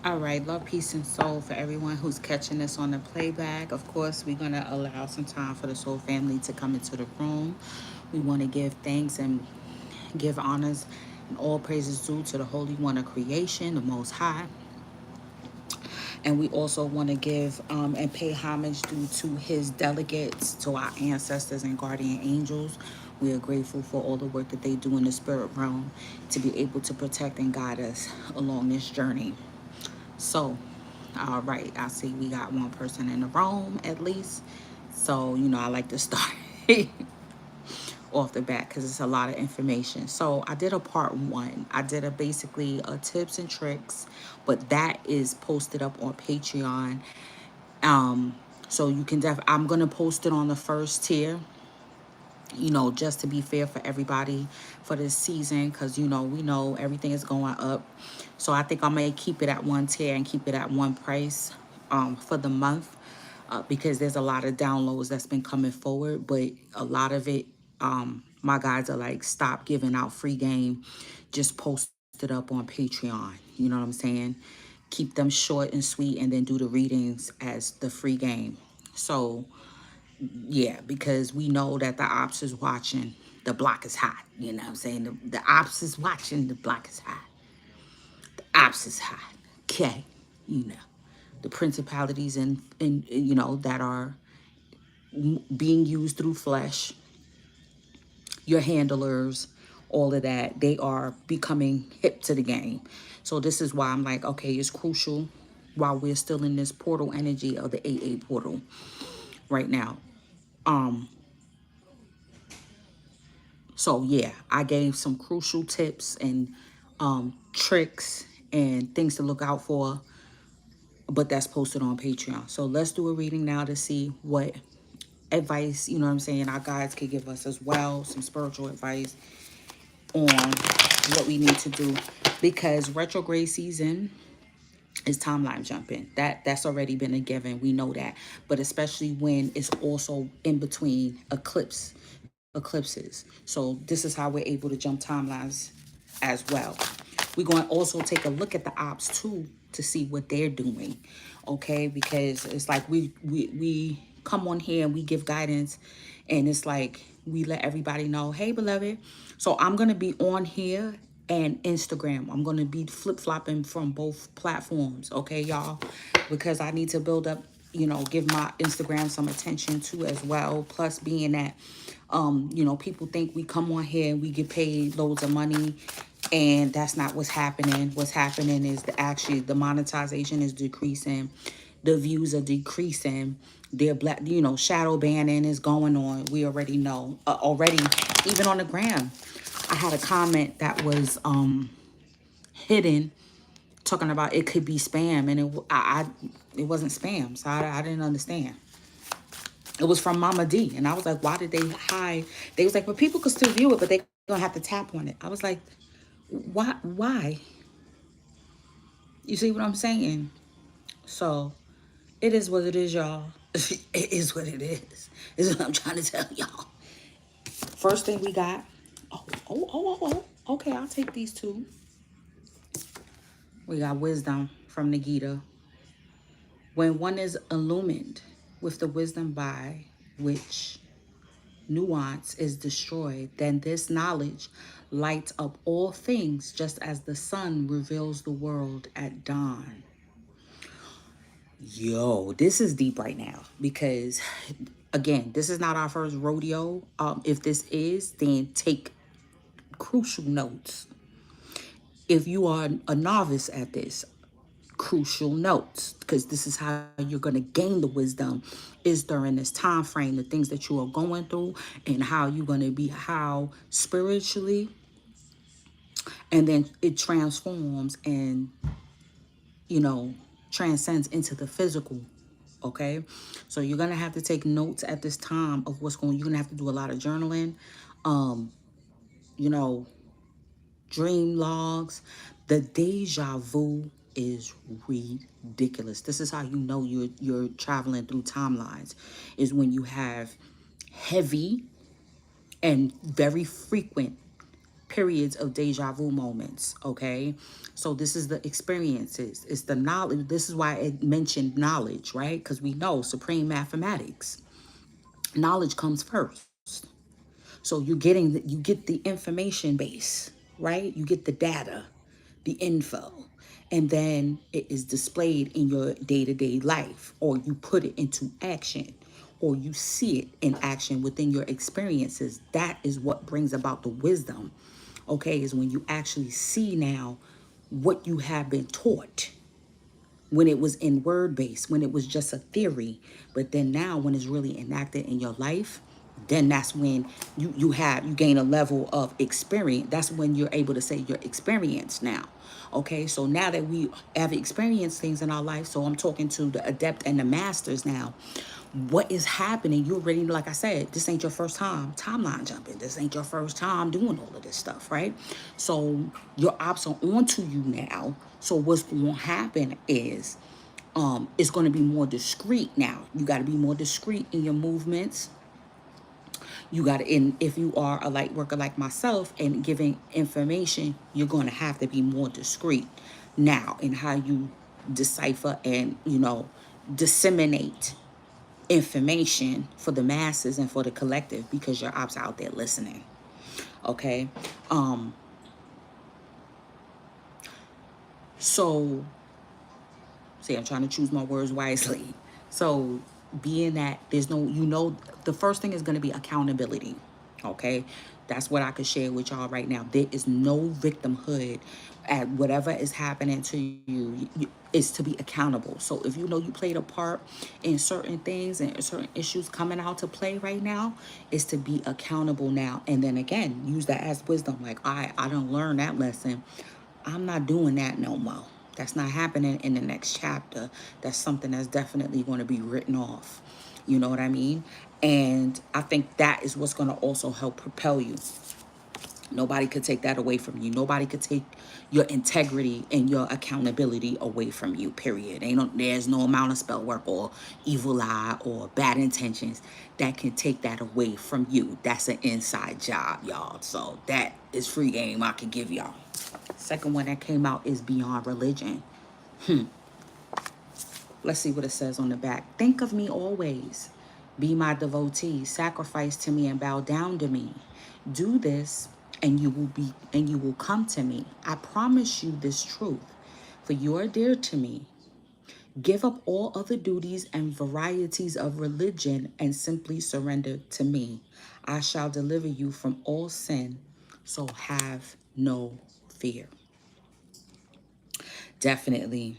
All right, love, peace, and soul for everyone who's catching this on the playback. Of course, we're going to allow some time for the soul family to come into the room. We want to give thanks and give honors and all praises due to the Holy One of creation, the Most High. And we also want to give and pay homage due to his delegates, to our ancestors and guardian angels. We are grateful for all the work that they do in the spirit realm to be able to protect and guide us along this journey. So, all right, I see we got one person in the room at least. So, I like to start off the bat because it's a lot of information. So, I did a part one. I did a basically a tips and tricks, but that is posted up on Patreon. Um, so you can I'm gonna post it on the first tier, just to be fair for everybody for this season, because we know everything is going up. So I think I may keep it at one tier and keep it at one price for the month, because there's a lot of downloads that's been coming forward, but a lot of it, my guys are like, stop giving out free game, just post it up on Patreon. You know what I'm saying? Keep them short and sweet, and then do the readings as the free game. So yeah, because we know that the ops is watching, the block is hot. You know what I'm saying? The ops is watching, the block is hot. The ops is hot. Okay. You know. The principalities and that are being used through flesh, your handlers, all of that, they are becoming hip to the game. So this is why I'm like, okay, it's crucial while we're still in this portal energy of the AA portal right now. Um, So yeah, I gave some crucial tips and tricks and things to look out for, but that's posted on Patreon. So let's do a reading now to see what advice, you know what I'm saying, our guides could give us as well, some spiritual advice on what we need to do, because retrograde season is timeline jumping. That's already been a given. We know that. But especially when it's also in between eclipses. So this is how we're able to jump timelines as well. We're going to also take a look at the ops too to see what they're doing. Okay? Because it's like we come on here and we give guidance, and it's like we let everybody know, hey beloved. So I'm going to be on here and Instagram. I'm going to be flip-flopping from both platforms, okay, y'all? Because I need to build up, give my Instagram some attention too as well. Plus being that, people think we come on here and we get paid loads of money, and that's not what's happening. What's happening is actually the monetization is decreasing. The views are decreasing. They're black, shadow banning is going on. We already know. Already, even on the gram, I had a comment that was hidden, talking about it could be spam, and it wasn't spam, so I didn't understand. It was from Mama D, and I was like, why did they hide? They was like, but people could still view it, but they gonna have to tap on it. I was like, why? You see what I'm saying? So it is what it is, y'all. It is what it is what I'm trying to tell y'all. First thing we got, okay, I'll take these two. We got wisdom from Nagita. When one is illumined with the wisdom by which nuance is destroyed, then this knowledge lights up all things, just as the sun reveals the world at dawn. Yo, this is deep right now, because again, this is not our first rodeo. If this is, then take crucial notes. If you are a novice at this, crucial notes, because this is how you're going to gain the wisdom, is during this time frame, the things that you are going through, and how you're going to be, how spiritually, and then it transforms and transcends into the physical. Okay, so you're gonna have to take notes at this time of what's going. You're gonna have to do a lot of journaling, um you know dream logs. The deja vu is ridiculous. This is how you know you're traveling through timelines, is when you have heavy and very frequent periods of deja vu moments, okay? So this is the experiences. It's the knowledge. This is why it mentioned knowledge, right? Because we know supreme mathematics. Knowledge comes first. So you get the information base, right? You get the data, the info, and then it is displayed in your day-to-day life, or you put it into action, or you see it in action within your experiences. That is what brings about the wisdom, okay? Is when you actually see now what you have been taught when it was in word base, when it was just a theory. But then now when it's really enacted in your life, then that's when you gain a level of experience. That's when you're able to say you're experienced now. Okay, so now that we have experienced things in our life, so I'm talking to the adept and the masters now. What is happening? You already, like I said, this ain't your first time timeline jumping. This ain't your first time doing all of this stuff, right? So your ops are onto you now. So what's going to happen is it's going to be more discreet now. You got to be more discreet in your movements. You got to, and if you are a light worker like myself and giving information, you're going to have to be more discreet now in how you decipher and, disseminate information for the masses and for the collective, because your ops out there listening. Okay. So see, I'm trying to choose my words wisely. So being that there's no, the first thing is going to be accountability. Okay. That's what I could share with y'all right now. There is no victimhood at whatever is happening to you. Is to be accountable. So if you know you played a part in certain things and certain issues coming out to play right now, is to be accountable now. And then again, use that as wisdom. Like, I don't learn that lesson. I'm not doing that no more. That's not happening in the next chapter. That's something that's definitely going to be written off. You know what I mean? And I think that is what's going to also help propel you. Nobody could take that away from you. Nobody could take your integrity and your accountability away from you, period. There's no amount of spell work or evil eye or bad intentions that can take that away from you. That's an inside job, y'all. So that is free game I can give y'all. Second one that came out is Beyond Religion. Let's see what it says on the back. Think of me always. Be my devotee. Sacrifice to me and bow down to me. Do this and you will come to me. I promise you this truth. For you are dear to me. Give up all other duties and varieties of religion and simply surrender to me. I shall deliver you from all sin. So have no fear. Definitely.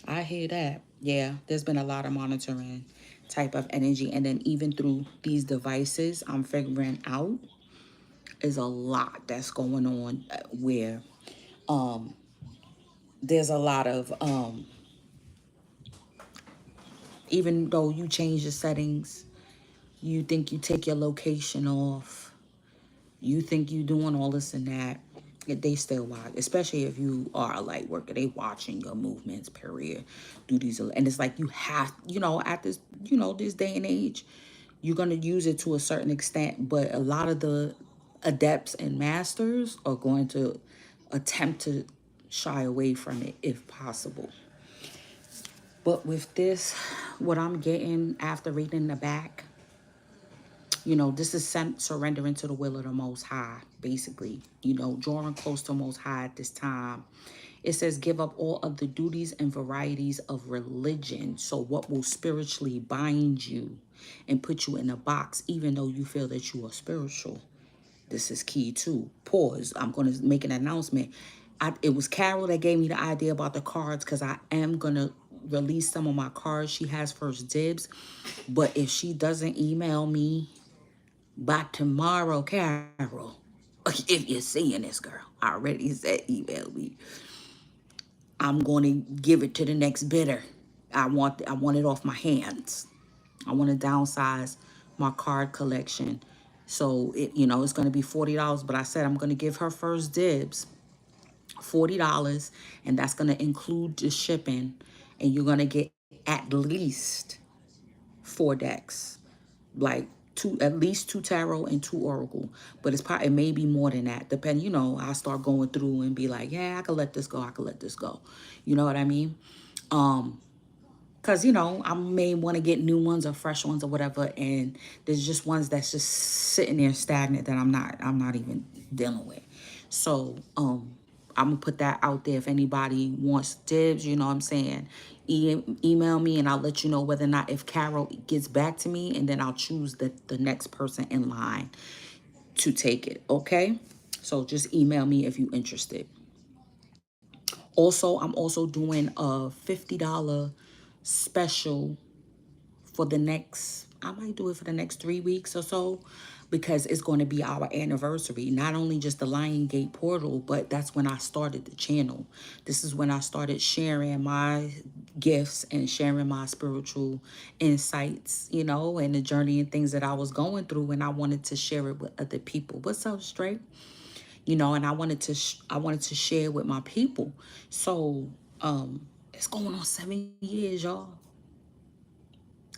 I hear that. Yeah, there's been a lot of monitoring type of energy. And then even through these devices, I'm figuring out is a lot that's going on where there's a lot of, even though you change the settings, you think you take your location off, you think you doing all this and that, they still watch, especially if you are a light worker. They watching your movements, period. Do these, and it's like you have, at this, this day and age, you're gonna use it to a certain extent, but a lot of the adepts and masters are going to attempt to shy away from it if possible. But with this, what I'm getting after reading the back, this is surrendering to the will of the Most High, basically. Drawing close to Most High at this time. It says, give up all of the duties and varieties of religion. So what will spiritually bind you and put you in a box, even though you feel that you are spiritual? This is key too. Pause. I'm going to make an announcement. It was Carol that gave me the idea about the cards, because I am going to release some of my cards. She has first dibs. But if she doesn't email me by tomorrow, Carol, if you're seeing this, girl, I already said email me. I'm going to give it to the next bidder. I want it off my hands. I want to downsize my card collection. So it's going to be $40, but I said I'm going to give her first dibs, $40, and that's going to include the shipping, and you're going to get at least 4 decks. Like, two, at least two tarot and two oracle, but it's probably, it may be more than that. Depend, I start going through and be like, yeah, I could let this go. I could let this go. You know what I mean? Cause I may want to get new ones or fresh ones or whatever, and there's just ones that's just sitting there stagnant that I'm not even dealing with. So I'm gonna put that out there if anybody wants dibs. You know what I'm saying? Email me and I'll let you know whether or not, if Carol gets back to me, and then I'll choose the next person in line to take it. Okay? So just email me if you're interested. Also, I'm also doing a $50 special for the next, I might do it for the next 3 weeks or so, because it's going to be our anniversary. Not only just the Lion Gate portal, but that's when I started the channel. This is when I started sharing my gifts and sharing my spiritual insights, and the journey and things that I was going through, and I wanted to share it with other people. What's up, Straight? And I wanted to share with my people. So it's going on 7 years, y'all.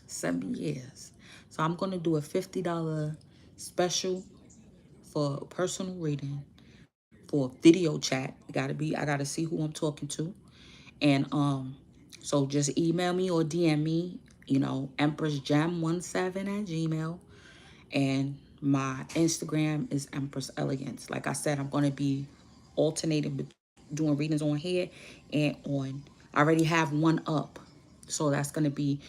7 years. So I'm gonna do a $50 special for personal reading, for video chat. I gotta see who I'm talking to. And so just email me or DM me, EmpressGem17 at Gmail. And my Instagram is Empress Elegance. Like I said, I'm gonna be alternating doing readings on here and on. I already have one up, so that's gonna be,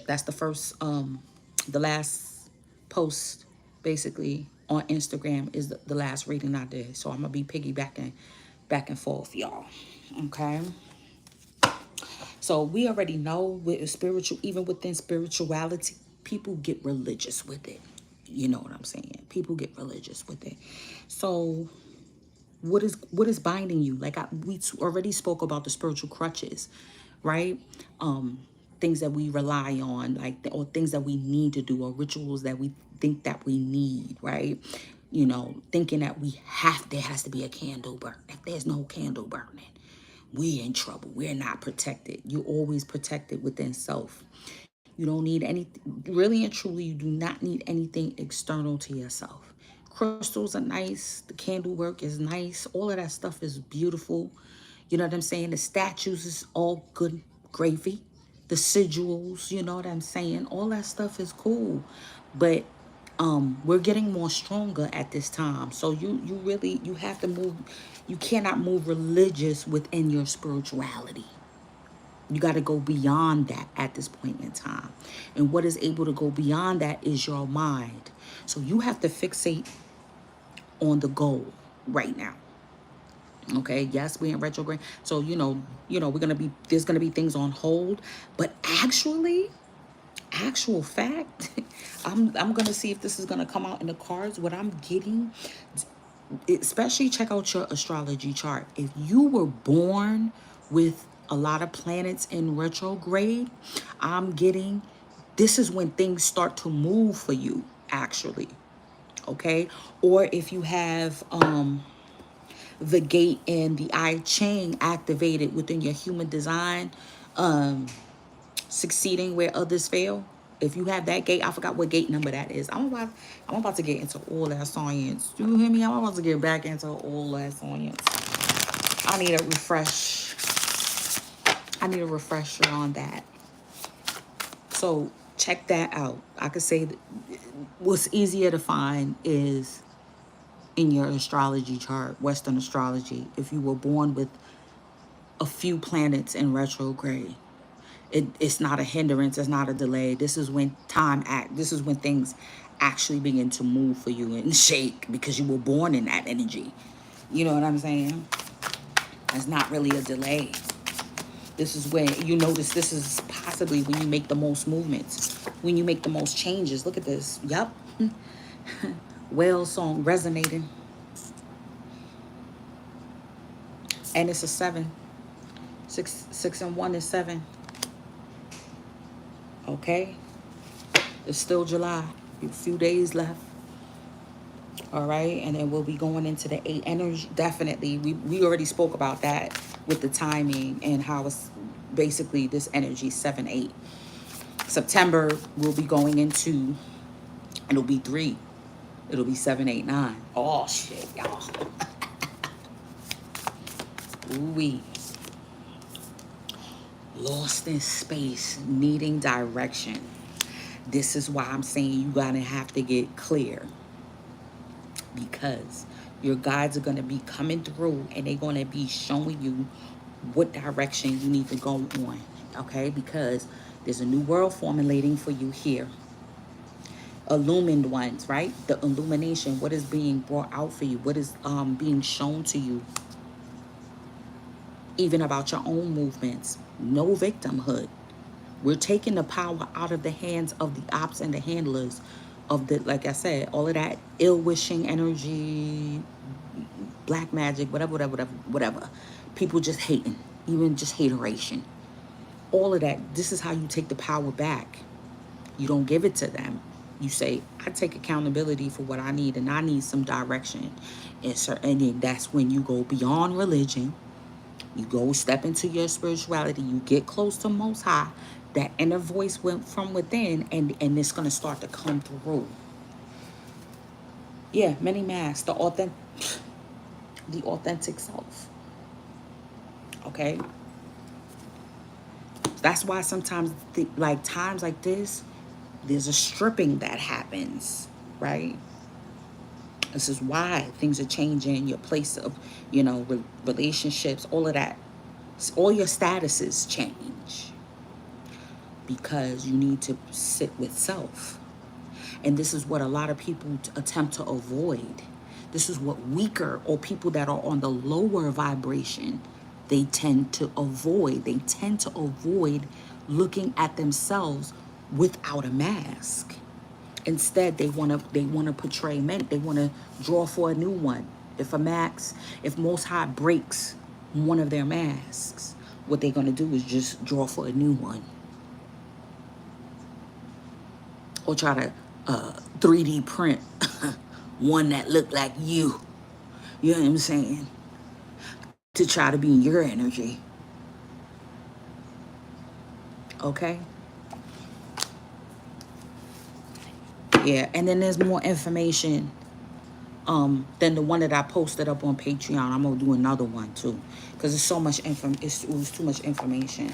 that's the first the last post basically on Instagram is the last reading I did. So I'm gonna be piggybacking back and forth, y'all. Okay. So we already know with spiritual, even within spirituality, people get religious with it. You know what I'm saying? People get religious with it. So what is binding you? Like we already spoke about the spiritual crutches, right? Things that we rely on, like, or things that we need to do, or rituals that we think that we need, right? Thinking that there has to be a candle burn. If there's no candle burning, we in trouble. We're not protected. You're always protected within self. You don't need anything, really and truly, you do not need anything external to yourself. Crystals are nice. The candle work is nice. All of that stuff is beautiful. You know what I'm saying? The statues is all good gravy. The sigils, you know what I'm saying? All that stuff is cool. But we're getting more stronger at this time. So you really, you have to move. You cannot move religious within your spirituality. You got to go beyond that at this point in time. And what is able to go beyond that is your mind. So you have to fixate on the goal right now. Okay, yes, we're in retrograde. So we're gonna be, there's gonna be things on hold. But actual fact, I'm gonna see if this is gonna come out in the cards. What I'm getting, especially check out your astrology chart. If you were born with a lot of planets in retrograde, I'm getting, this is when things start to move for you, actually. Okay? Or if you have the gate and the I Ching activated within your human design, succeeding where others fail. If you have that gate, I forgot what gate number that is. I'm about to get into all that science. You hear me? I'm about to get back into all that science. I need a refresh. I need a refresher on that. So check that out. I could say that what's easier to find is in your astrology chart, Western astrology, if you were born with a few planets in retrograde. It's not a hindrance, it's not a delay. This is when this is when things actually begin to move for you and shake, because you were born in that energy. You know what I'm saying? It's not really a delay. This is when you notice, this is possibly when you make the most movements, when you make the most changes. Look at this. Yup. Whale song resonating. And it's a 7. 6 and 1 is 7. Okay? It's still July. A few days left. All right? And then we'll be going into the 8 energy. Definitely. We already spoke about that with the timing and how it's basically this energy 7-8. September, we'll be going into It'll be 3. It'll be 7, 8, 9. Oh shit, y'all. Ooh-wee. Lost in space, needing direction. This is why I'm saying you gotta have to get clear, because your guides are gonna be coming through and they're gonna be showing you what direction you need to go on. Okay, because there's a new world formulating for you here. Illumined ones, right? The illumination, what is being brought out for you, what is being shown to you, even about your own movements. No victimhood. We're taking the power out of the hands of the ops and the handlers of the, like I said, all of that ill wishing energy, black magic, whatever, whatever, whatever, whatever. People just hating, even just hateration. All of that. This is how you take the power back. You don't give it to them. You say, I take accountability for what I need, and I need some direction. And then that's when you go beyond religion. You go step into your spirituality. You get close to Most High. That inner voice went from within, and it's going to start to come through. Yeah, many masks. The authentic self. Okay? That's why sometimes, like times like this, there's a stripping that happens, right? This is why things are changing, your place of, relationships, all of that. All your statuses change because you need to sit with self. And this is what a lot of people attempt to avoid. This is what weaker or people that are on the lower vibration, they tend to avoid. They tend to avoid looking at themselves without a mask. Instead, they want to portray men. They want to draw for a new one. If Most High breaks one of their masks, what they're going to do is just draw for a new one, or try to 3D print one that looked like you. You know what I'm saying? To try to be in your energy. Okay? Yeah, and then there's more information than the one that I posted up on Patreon. I'm gonna do another one too, because it's so much it was too much information.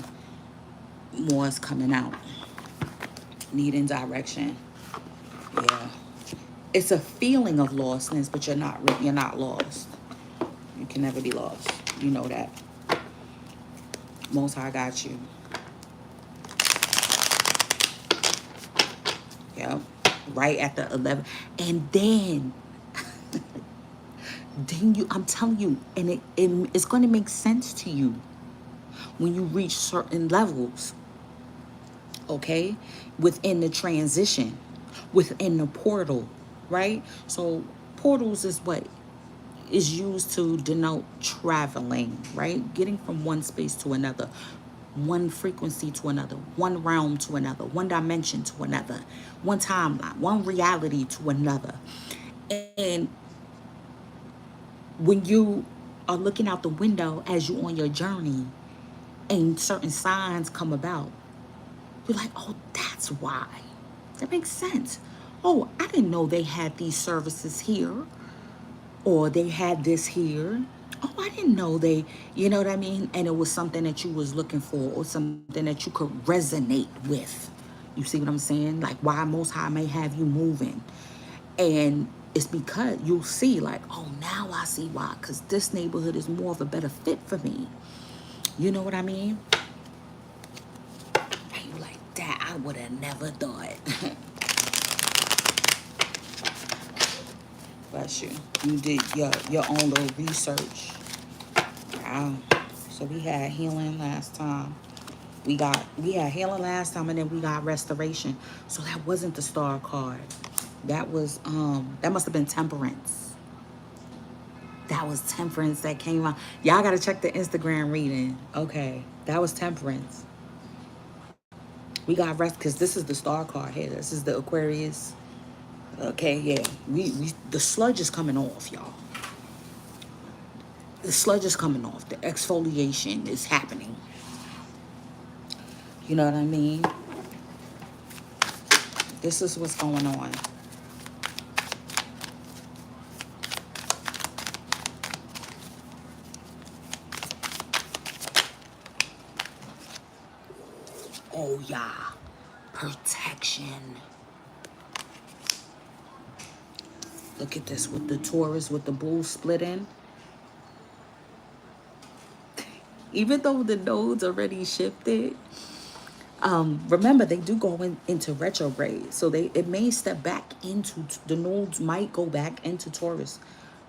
More is coming out. Needing direction. Yeah, it's a feeling of lostness, but you're not lost. You can never be lost. You know that. Most High got you. Yep. Right at the 11, and then I'm telling you, and it's going to make sense to you when you reach certain levels, okay, within the transition, within the portal, right? So portals is what is used to denote traveling, right? Getting from one space to another, one frequency to another, one realm to another, one dimension to another, one timeline, one reality to another. And when you are looking out the window as you on your journey and certain signs come about, you're like, oh, that's why. That makes sense. Oh, I didn't know they had these services here, or they had this here. Oh, I didn't know you know what I mean? And it was something that you was looking for, or something that you could resonate with. You see what I'm saying? Like why Most High may have you moving. And it's because you'll see like, oh, now I see why. Because this neighborhood is more of a better fit for me. You know what I mean? And you're like, that I would have never thought. Bless you. You did your own little research. Wow. So we had healing last time. We had healing last time, and then we got restoration. So that wasn't the star card. That was that must have been temperance. That was temperance that came out. Y'all gotta check the Instagram reading. Okay. That was temperance. We got rest because this is the star card here. This is the Aquarius. Okay, yeah. We the sludge is coming off, y'all. The sludge is coming off. The exfoliation is happening. You know what I mean? This is what's going on. Oh, yeah. Protection. Look at this with the Taurus, with the bull split in. Even though the nodes already shifted, remember they do go into retrograde. So it may step back into, the nodes might go back into Taurus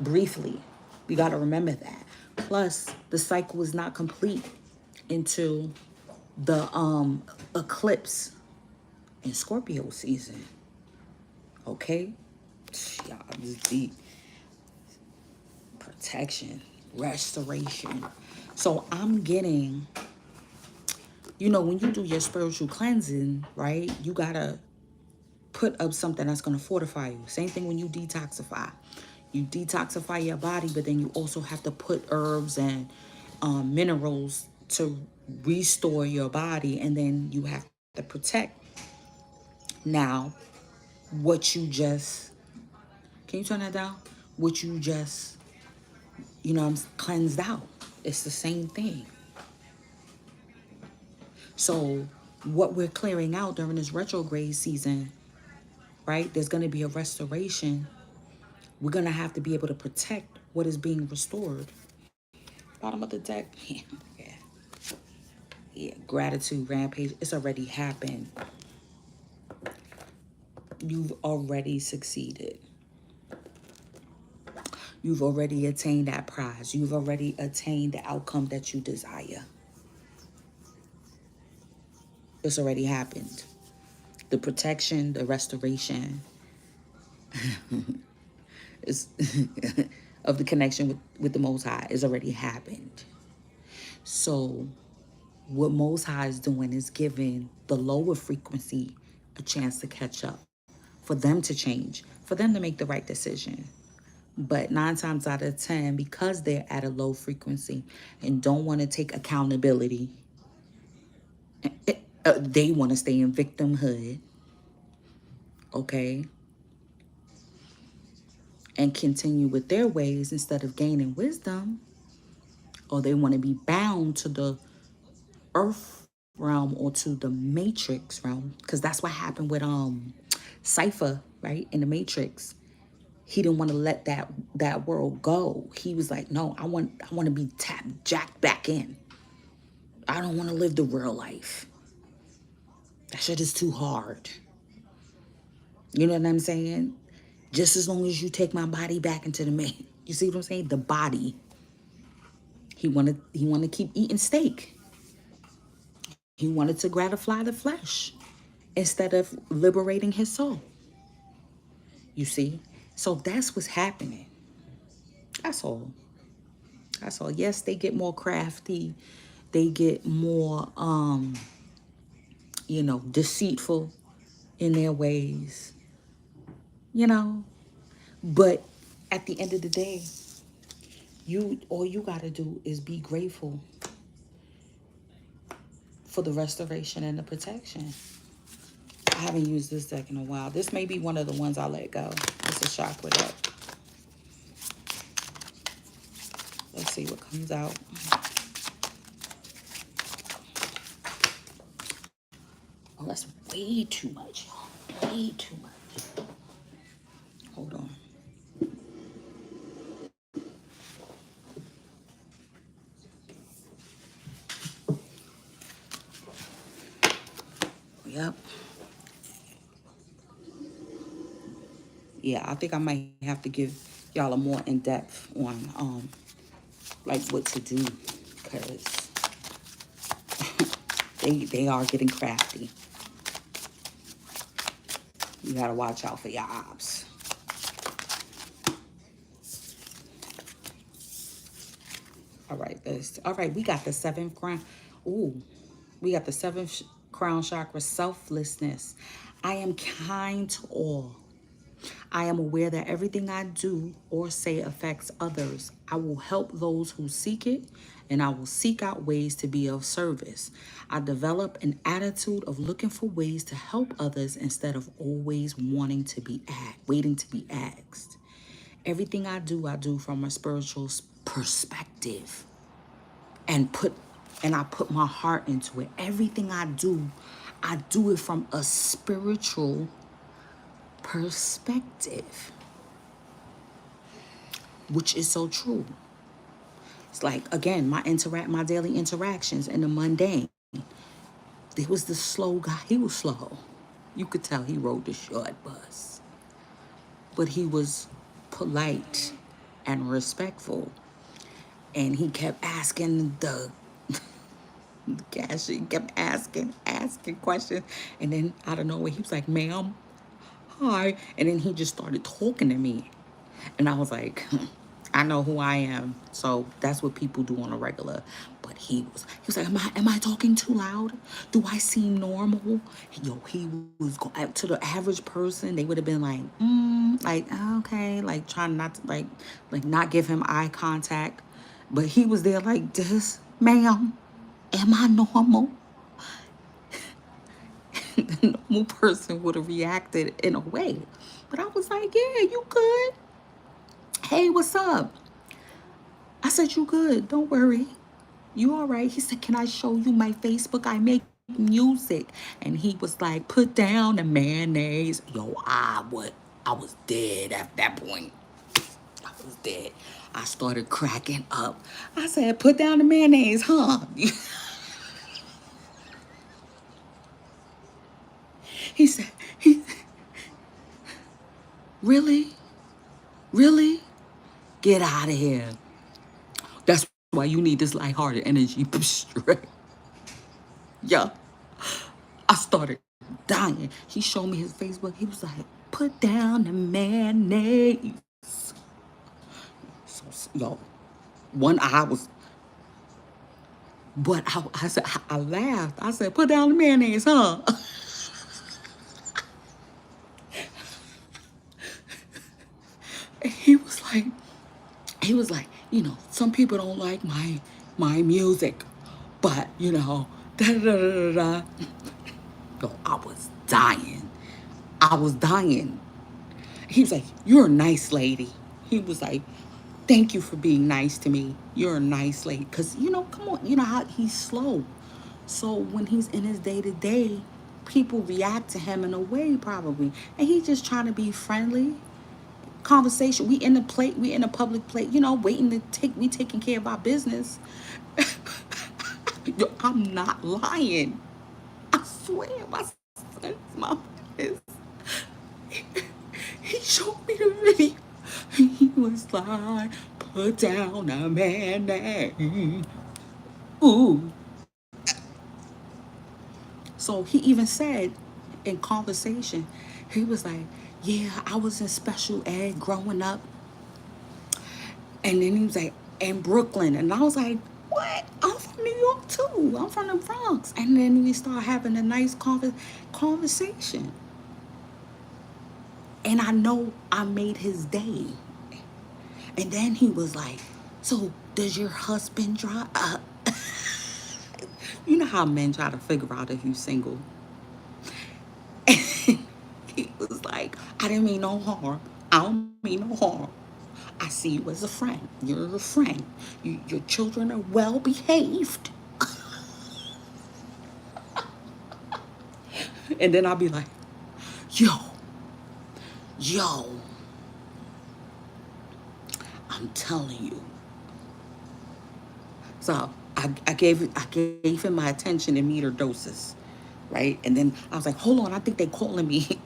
briefly. We got to remember that. Plus, the cycle is not complete into the eclipse in Scorpio season. Okay? Y'all, this deep. Protection, restoration. So I'm getting, when you do your spiritual cleansing, right? You gotta put up something that's gonna fortify you. Same thing when you detoxify. You detoxify your body, but then you also have to put herbs and minerals to restore your body, and then you have to protect now what you just, can you turn that down? What you just, cleansed out. It's the same thing. So what we're clearing out during this retrograde season, right? There's going to be a restoration. We're going to have to be able to protect what is being restored. Bottom of the deck. Yeah. Yeah. Gratitude, rampage. It's already happened. You've already succeeded. You've already attained that prize. You've already attained the outcome that you desire. It's already happened. The protection, the restoration is of the connection with the Most High is already happened. So what Most High is doing is giving the lower frequency a chance to catch up, for them to change, for them to make the right decision. But 9 times out of 10, because they're at a low frequency and don't want to take accountability, they want to stay in victimhood, okay, and continue with their ways instead of gaining wisdom, or they want to be bound to the earth realm or to the matrix realm, because that's what happened with Cypher, right, in the Matrix. He didn't want to let that world go. He was like, no, I want to be jacked back in. I don't want to live the real life. That shit is too hard. You know what I'm saying? Just as long as you take my body back into the main. You see what I'm saying? The body. He wanted to keep eating steak. He wanted to gratify the flesh instead of liberating his soul. You see? So that's what's happening. That's all. That's all. Yes, they get more crafty. They get more, deceitful in their ways, But at the end of the day, all you got to do is be grateful for the restoration and the protection. I haven't used this deck in a while. This may be one of the ones I let go. It's a chakra deck. Let's see what comes out. Oh, that's way too much, y'all. Way too much. Hold on. Yep. Yeah, I think I might have to give y'all a more in-depth on like what to do, because they are getting crafty. You gotta watch out for your ops. All right, we got the 7th crown. Ooh, we got the 7th crown chakra, selflessness. I am kind to all. I am aware that everything I do or say affects others. I will help those who seek it, and I will seek out ways to be of service. I develop an attitude of looking for ways to help others instead of always waiting to be asked. Everything I do from a spiritual perspective, and I put my heart into it. Everything I do, I do it from a spiritual perspective, which is so true. It's like, again, my daily interactions in the mundane. There was this slow guy. He was slow. You could tell he rode the short bus, but he was polite and respectful. And he kept asking the cashier, he kept asking questions. And then out of nowhere, he was like, ma'am, hi. And then he just started talking to me. And I was like, I know who I am. So that's what people do on a regular. But he was like, am I talking too loud? Do I seem normal? Yo, he was going to the average person, they would have been like, like, okay, like trying not to like not give him eye contact. But he was there like this, ma'am, am I normal? The normal person would have reacted in a way. But I was like, yeah, you good. Hey, what's up? I said, you good. Don't worry. You all right? He said, can I show you my Facebook? I make music. And he was like, put down the mayonnaise. Yo, I was dead at that point. I was dead. I started cracking up. I said, put down the mayonnaise, huh? He said, he, really? Really? Get out of here. That's why you need this lighthearted energy. Right? Yeah. I started dying. He showed me his Facebook. He was like, put down the mayonnaise. So, yo, one eye was, but I said, I laughed. I said, put down the mayonnaise, huh? he was like, he was like, some people don't like my music, but da da da da da. Yo, I was dying. I was dying. He was like, you're a nice lady. He was like, thank you for being nice to me. You're a nice lady. Because, come on, how he's slow. So when he's in his day to day, people react to him in a way probably. And he's just trying to be friendly. Conversation. We in a public place, waiting to we taking care of our business. Yo, I'm not lying. I swear my son's mom is. He showed me the video. He was like, put down a man name. Ooh. So he even said in conversation, he was like, yeah, I was in special ed growing up. And then he was like, in Brooklyn. And I was like, what? I'm from New York too. I'm from the Bronx. And then we started having a nice conversation. And I know I made his day. And then he was like, so does your husband drive? You know how men try to figure out if you're single. He was like, I didn't mean no harm. I don't mean no harm. I see you as a friend. You're a friend. Your children are well behaved. And then I'll be like, yo, I'm telling you. So I gave him my attention in meter doses, right? And then I was like, hold on, I think they calling me.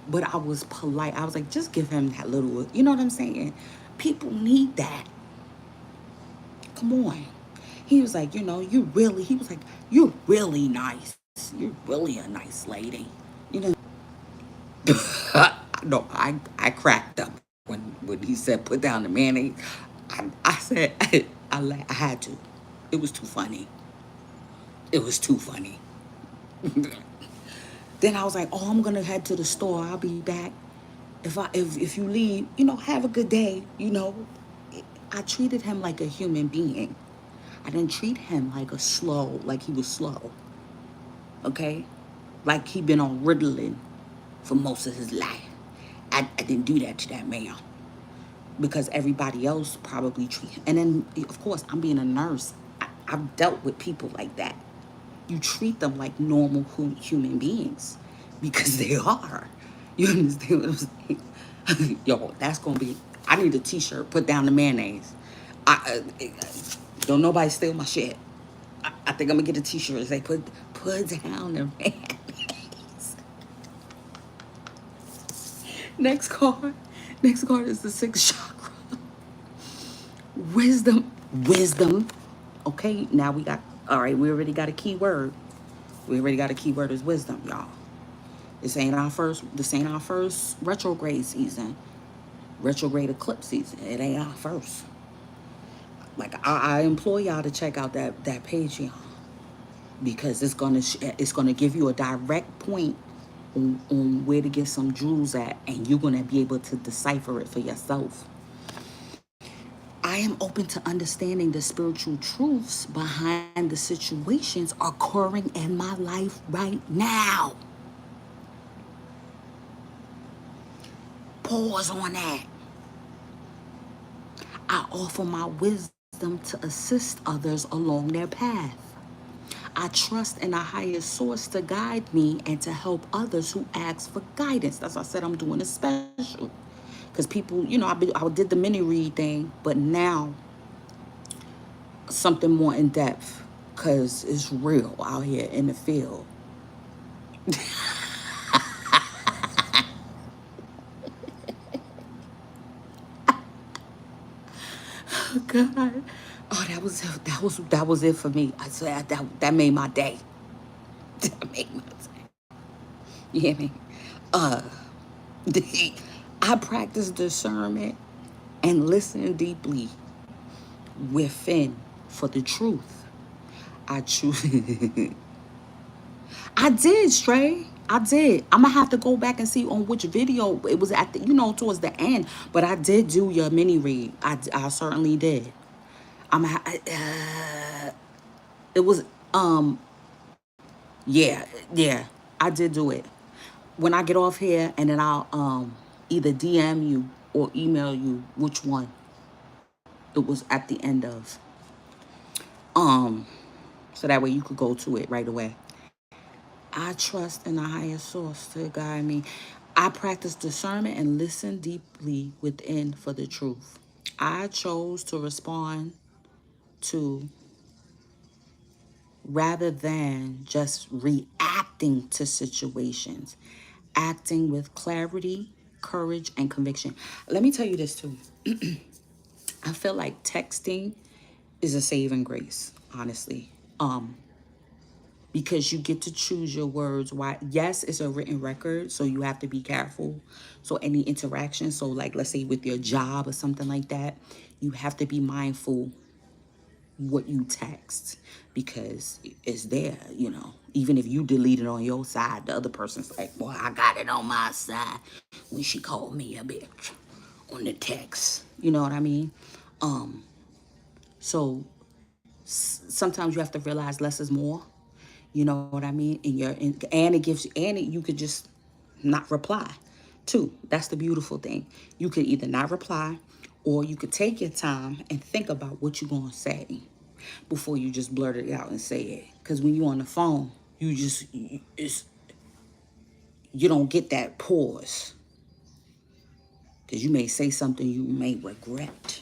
But I was polite. I was like, just give him that little, you know what I'm saying? People need that. Come on. He was like, he was like, you're really nice. You're really a nice lady. You know. No, I cracked up when he said put down the mayonnaise. I said I had to. It was too funny. It was too funny. Then I was like, oh, I'm gonna head to the store. I'll be back. If you leave, have a good day. I treated him like a human being. I didn't treat him like he was slow. Okay? Like he'd been on Ritalin for most of his life. I didn't do that to that man. Because everybody else probably treat him. And then, of course, I'm being a nurse. I've dealt with people like that. You treat them like normal human beings because they are. You understand what I'm saying? Yo, that's gonna be. I need a T-shirt. Put down the mayonnaise. Don't nobody steal my shit. I think I'm gonna get a T-shirt and say put down the mayonnaise. Next card. Next card is the sixth chakra. Wisdom. Wisdom. Okay, now we got. All right, we already got a key word. We already got a key word is wisdom, y'all. This ain't our first. This ain't our first retrograde season. Retrograde eclipse season. It ain't our first. Like I implore y'all to check out that page, y'all, because it's gonna give you a direct point on where to get some jewels at, and you're gonna be able to decipher it for yourself. I am open to understanding the spiritual truths behind the situations occurring in my life right now. Pause on that. I offer my wisdom to assist others along their path. I trust in a higher source to guide me and to help others who ask for guidance. That's why I said I'm doing a special. Because people, I did the mini read thing, but now something more in depth because it's real out here in the field. Oh God. Oh, that was it for me. I said that made my day. That made my day. You hear me? Uh, I practice discernment and listen deeply within for the truth. I choose. I did, Stray. I did. I'm gonna have to go back and see on which video it was at the, towards the end. But I did do your mini read. I certainly did. It was, yeah, yeah. I did do it. When I get off here, and then I'll either DM you or email you which one it was at the end of. Um, so that way you could go to it right away. I trust in a higher source to guide me. I practice discernment and listen deeply within for the truth. I chose to respond to rather than just reacting to situations, acting with clarity, courage, and conviction. Let me tell you this too. I feel like texting is a saving grace, honestly. Because you get to choose your words. Why? Yes, it's a written record, so you have to be careful. So any interaction, so like let's say with your job or something like that, you have to be mindful what you text because it's there. Even if you delete it on your side, the other person's like, "Boy, I got it on my side when she called me a bitch on the text." You know what I mean? So sometimes you have to realize less is more. You know what I mean? And it gives and you could just not reply too. That's the beautiful thing. You could either not reply or you could take your time and think about what you're gonna say before you just blurt it out and say it. Because when you're on the phone, you don't get that pause. Because you may say something you may regret.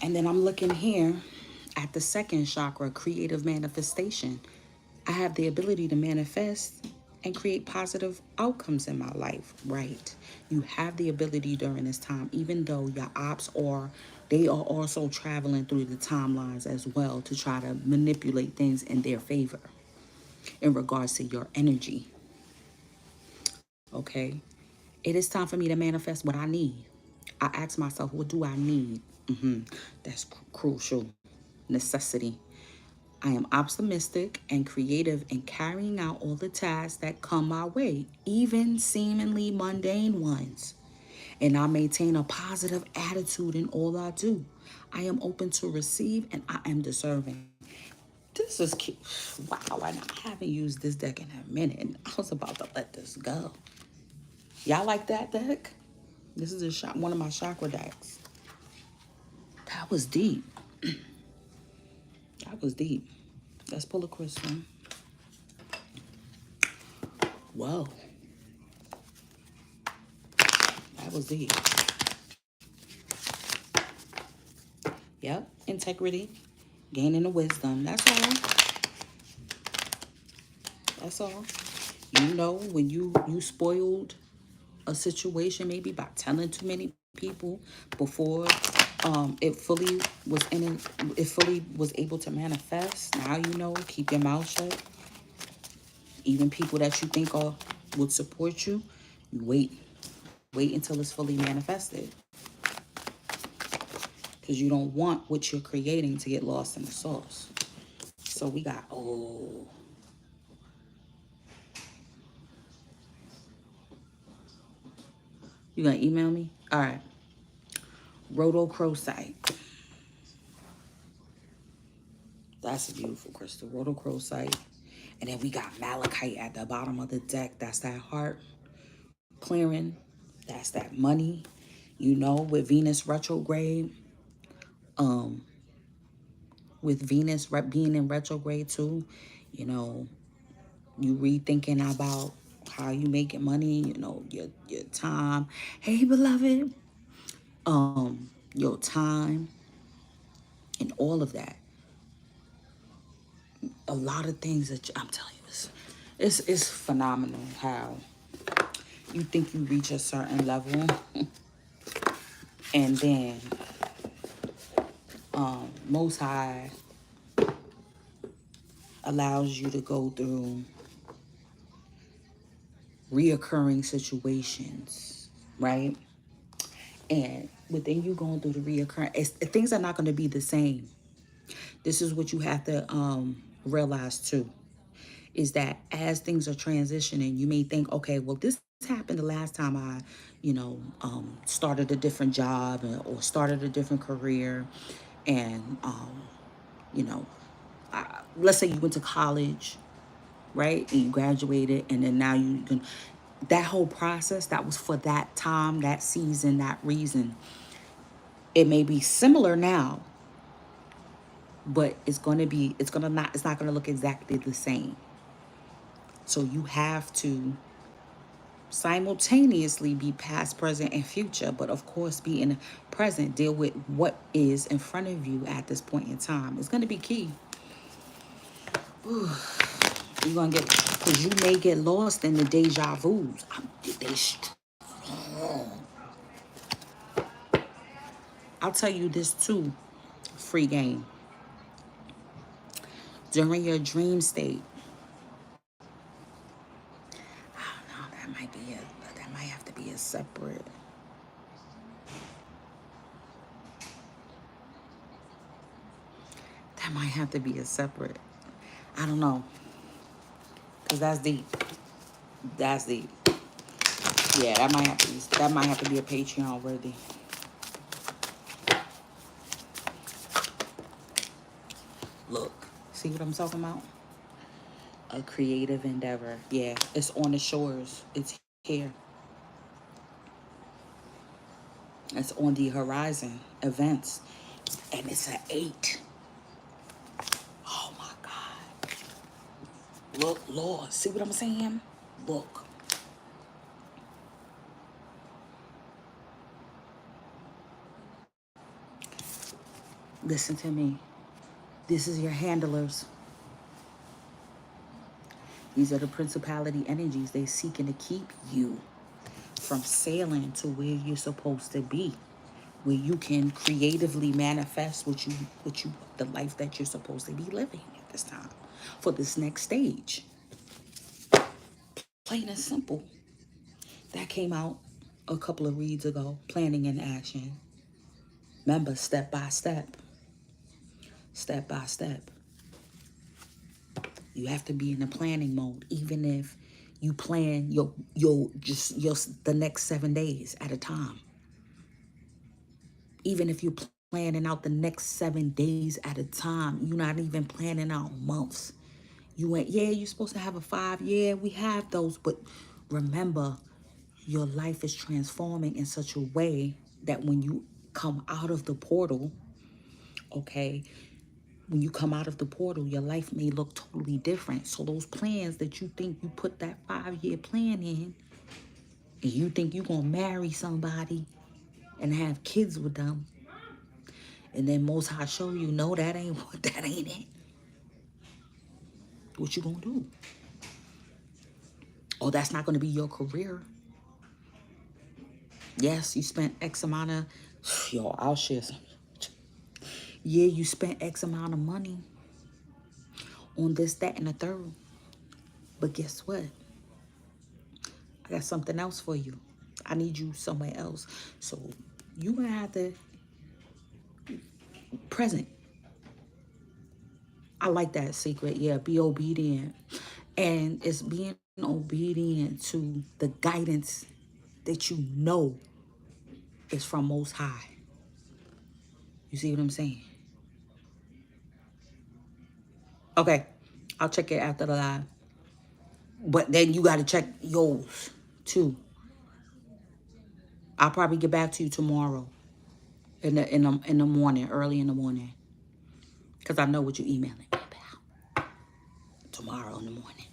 And then I'm looking here at the second chakra, creative manifestation. I have the ability to manifest and create positive outcomes in my life, right? You have the ability during this time, even though your ops they are also traveling through the timelines as well to try to manipulate things in their favor in regards to your energy, okay? It is time for me to manifest what I need. I ask myself, what do I need? That's crucial. Necessity. I am optimistic and creative in carrying out all the tasks that come my way, even seemingly mundane ones. And I maintain a positive attitude in all I do. I am open to receive and I am deserving. This is cute. Wow, I haven't used this deck in a minute. I was about to let this go. Y'all like that deck? This is one of my chakra decks. That was deep. That was deep. Let's pull a crystal. Whoa, that was deep. Yep, integrity, gaining the wisdom. That's all. That's all. You know, when you spoiled a situation maybe by telling too many people before it fully was able to manifest. Now you know, keep your mouth shut. Even people that you think are would support you, you wait until it's fully manifested, because you don't want what you're creating to get lost in the sauce. So we got, oh, you gonna email me? All right. Rhodochrosite. That's a beautiful crystal. Rhodochrosite. And then we got malachite at the bottom of the deck. That's that heart clearing. That's that money. You know, with Venus retrograde, um, with Venus being in retrograde too, you know, you rethinking about how you making money, you know, your time. Hey, beloved. Your time and all of that. A lot of things that I'm telling you, it's phenomenal how you think you reach a certain level and then Most High allows you to go through reoccurring situations, right? And within you going through the reoccurring, things are not going to be the same. This is what you have to realize too, is that as things are transitioning, you may think, okay, well, this happened the last time I, started a different job or started a different career. And, you know, let's say you went to college, right? And you graduated, and then now you can, that whole process, that was for that time, that season, that reason. It may be similar now, but it's not going to look exactly the same. So you have to simultaneously be past, present, and future, but of course be in the present, deal with what is in front of you at this point in time. It's going to be key. Ooh, you're going to get, because you may get lost in the deja vus. I'll tell you this too, free game. During your dream state, no, that might have to be a separate. That might have to be a separate. I don't know, because that's deep. That's deep. Yeah, that might have to be a Patreon worthy. Look, see what I'm talking about? A creative endeavor. Yeah, it's on the shores. It's here. It's on the horizon. Events. And it's an 8. Oh my God. Look, Lord. See what I'm saying? Look. Listen to me. This is your handlers. These are the principality energies. They seeking to keep you from sailing to where you're supposed to be, where you can creatively manifest the life that you're supposed to be living at this time for this next stage. Plain and simple. That came out a couple of reads ago. Planning and action. Remember, step by step. Step by step. You have to be in the planning mode, even if you plan your the next 7 days at a time. Even if you're planning out the next 7 days at a time, you're not even planning out months. You went, yeah, you're supposed to have a 5. Yeah, we have those, but remember, your life is transforming in such a way that when you come out of the portal, okay, When you come out of the portal, your life may look totally different. So those plans that you think you put that 5-year plan in, and you think you're going to marry somebody and have kids with them, and then Most High show you, no, that ain't that ain't it. What you gonna do? Oh, that's not gonna be your career. Yes, you spent X amount of, yo, I'll share some. Yeah, you spent X amount of money on this, that, and the third. But guess what? I got something else for you. I need you somewhere else. So you gonna have to present. I like that secret. Yeah, be obedient. And it's being obedient to the guidance that you know is from Most High. You see what I'm saying? Okay, I'll check it after the live. But then you got to check yours too. I'll probably get back to you tomorrow in the morning, early in the morning, because I know what you're emailing me about. Tomorrow in the morning.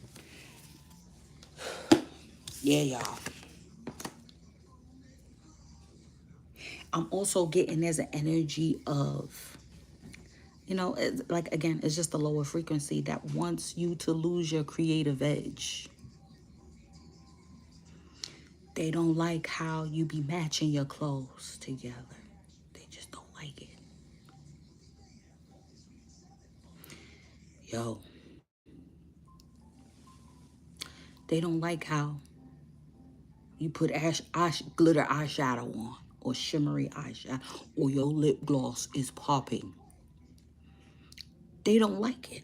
Yeah, y'all. I'm also getting there's an energy of, it's like, again, it's just a lower frequency that wants you to lose your creative edge. They don't like how you be matching your clothes together. They just don't like it. Yo, they don't like how you put glitter eyeshadow on, or shimmery eyeshadow, or your lip gloss is popping. They don't like it.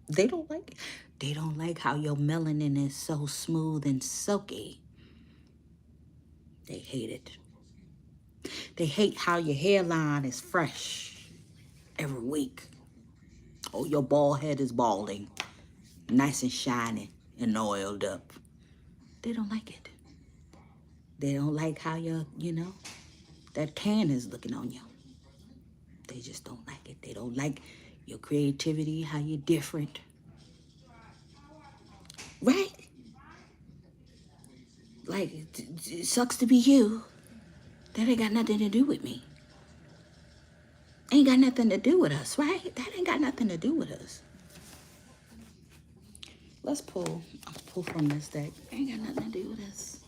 They don't like it. They don't like how your melanin is so smooth and silky. They hate it. They hate how your hairline is fresh every week. Or your bald head is balding, nice and shiny and oiled up. They don't like it. They don't like how that tan is looking on you. They just don't like it. They don't like your creativity, how you're different. Right? Like, it sucks to be you. That ain't got nothing to do with me. Ain't got nothing to do with us, right? That ain't got nothing to do with us. Let's pull. I'll pull from this deck. Ain't got nothing to do with us.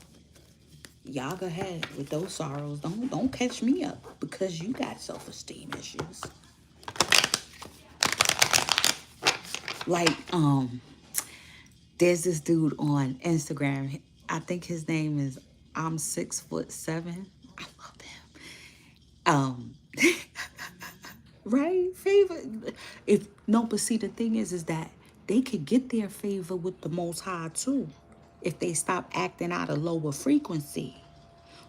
Y'all go ahead with those sorrows. Don't catch me up because you got self-esteem issues. Like, there's this dude on Instagram. I think his name is I'm 6'7". I love him. Right? Favor. But see, the thing is that they could get their favor with the Most High too, if they stop acting out a lower frequency.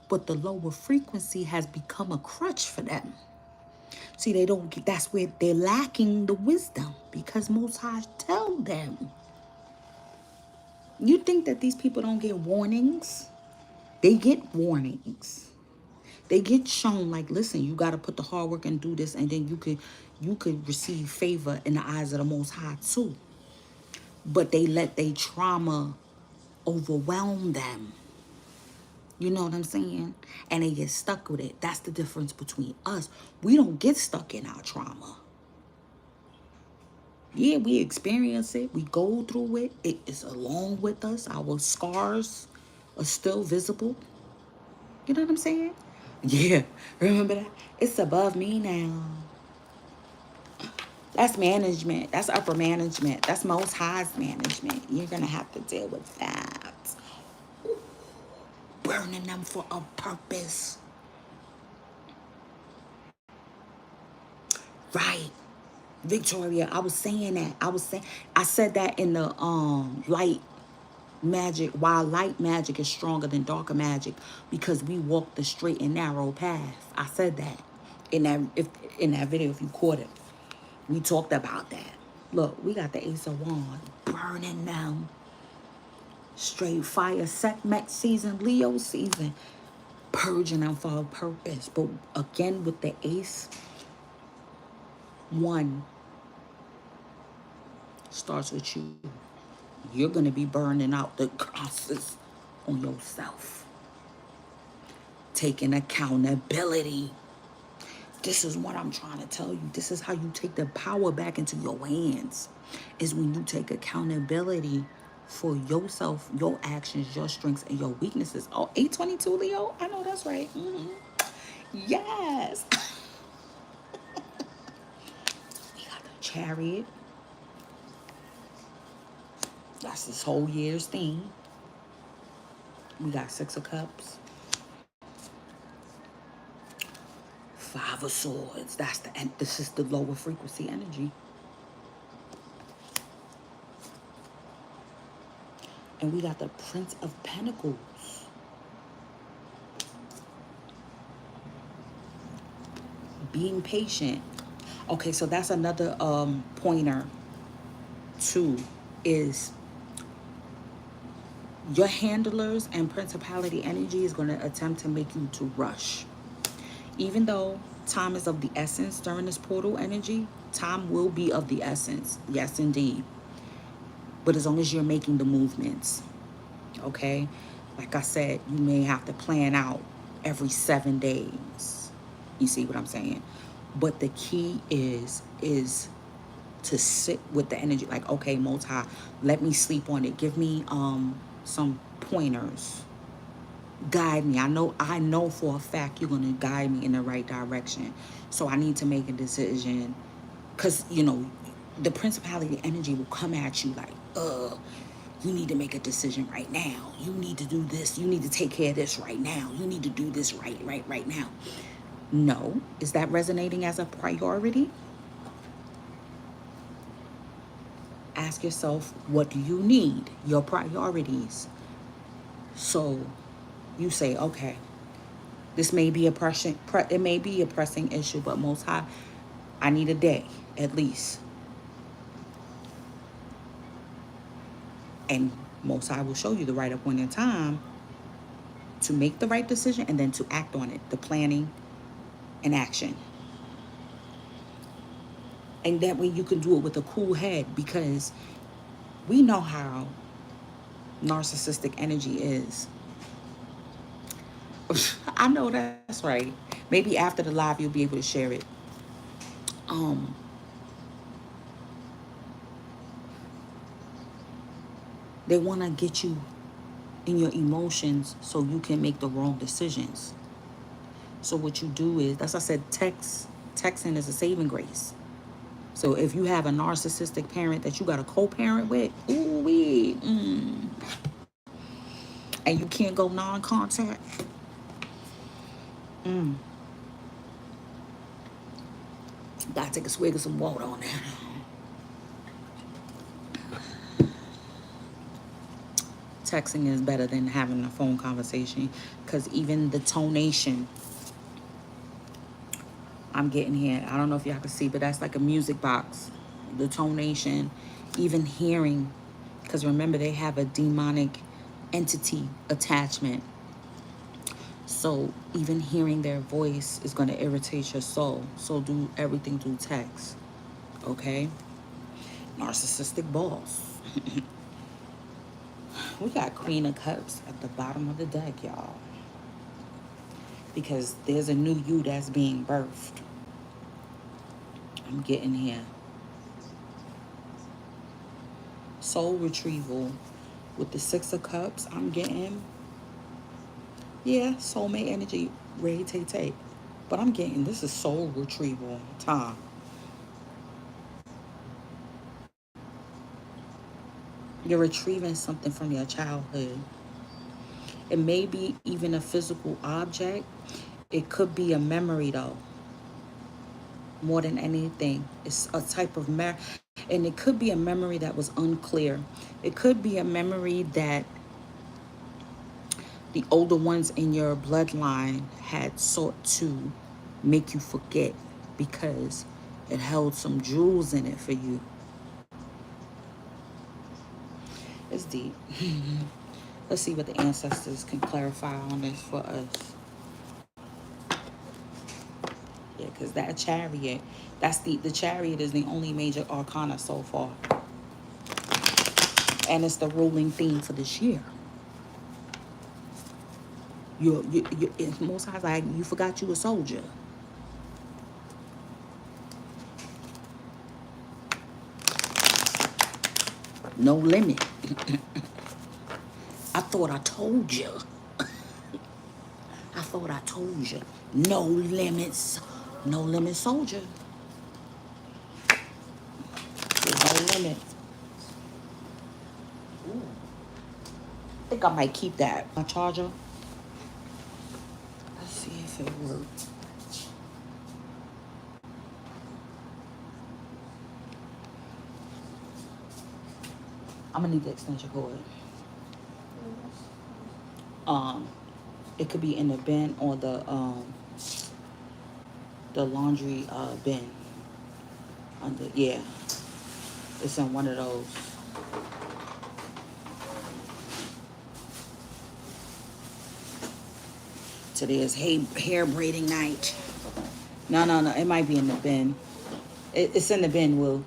But the lower frequency has become a crutch for them. See, they don't get, that's where they're lacking the wisdom, because Most High tell them. You think that these people don't get warnings? They get warnings. They get shown, like, listen, you got to put the hard work and do this, and then you could receive favor in the eyes of the Most High too. But they let their trauma overwhelm them. You know what I'm saying? And they get stuck with it. That's the difference between us. We don't get stuck in our trauma. Yeah, we experience it. We go through it. It is along with us. Our scars are still visible. You know what I'm saying? Yeah. Remember that? It's above me now. That's management. That's upper management. That's Most High's management. You're going to have to deal with that. Burning them for a purpose. Right. Victoria, I was saying that. I said that in the light magic, while light magic is stronger than darker magic, because we walk the straight and narrow path. I said that in that video, if you caught it. We talked about that. Look, we got the Ace of Wands burning them. Straight fire, Sekhmet season, Leo season, purging them for a purpose. But again, with the Ace, One starts with you. You're going to be burning out the crosses on yourself. Taking accountability. This is what I'm trying to tell you. This is how you take the power back into your hands. Is when you take accountability for yourself, your actions, your strengths, and your weaknesses. Oh, 822 Leo? I know that's right. Yes. We got the Chariot. That's this whole year's theme. We got Six of Cups. Five of Swords. This is the lower frequency energy. And we got the Prince of Pentacles. Being patient. Okay, so that's another pointer too, is your handlers and principality energy is going to attempt to make you to rush. Even though time is of the essence during this portal energy, time will be of the essence. Yes, indeed. But as long as you're making the movements, okay? Like I said, you may have to plan out every 7 days. You see what I'm saying? But the key is to sit with the energy. Like, okay, multi, let me sleep on it. Give me some pointers. Guide me. I know for a fact you're gonna guide me in the right direction. So I need to make a decision. Cause the principality energy will come at you like, you need to make a decision right now. You need to do this. You need to take care of this right now. You need to do this right now. No. Is that resonating as a priority? Ask yourself, what do you need? Your priorities. So you say, okay, this may be it may be a pressing issue, but most high, I need a day at least. And most high will show you the right appointed time to make the right decision and then to act on it, the planning and action. And that way you can do it with a cool head, because we know how narcissistic energy is. I know that's right. Maybe after the live you'll be able to share it. They want to get you in your emotions so you can make the wrong decisions. So what you do is, as I said, texting is a saving grace. So if you have a narcissistic parent that you got a co-parent with, and you can't go non-contact, gotta take a swig of some water on that. Texting is better than having a phone conversation, because even the tonation I'm getting here, I don't know if y'all can see, but that's like a music box. The tonation, even hearing, because remember they have a demonic entity attachment. So even hearing their voice is going to irritate your soul. So do everything through text. Okay? Narcissistic boss. We got Queen of Cups at the bottom of the deck, y'all. Because there's a new you that's being birthed. I'm getting here. Soul retrieval with the Six of Cups. I'm getting, yeah, soulmate energy, Ray Tay Tay. But I'm getting, this is soul retrieval time. You're retrieving something from your childhood. It may be even a physical object. It could be a memory, though. More than anything, it's a type of and it could be a memory that was unclear. It could be a memory that the older ones in your bloodline had sought to make you forget, because it held some jewels in it for you. It's deep. Let's see what the ancestors can clarify on this for us. Yeah, because that chariot, that's the chariot is the only major arcana so far. And it's the ruling theme for this year. It's most times like you forgot you a soldier. No limit. I thought I told you. I thought I told you. No limits. No limit soldier. There's no limit. I think I might keep that. My charger. Let's see if it works. I'm gonna need the extension cord. Um, it could be in the bin or the laundry bin. Under yeah, it's in one of those. Today is hair braiding night. No, no, no. It might be in the bin. It's in the bin, Will.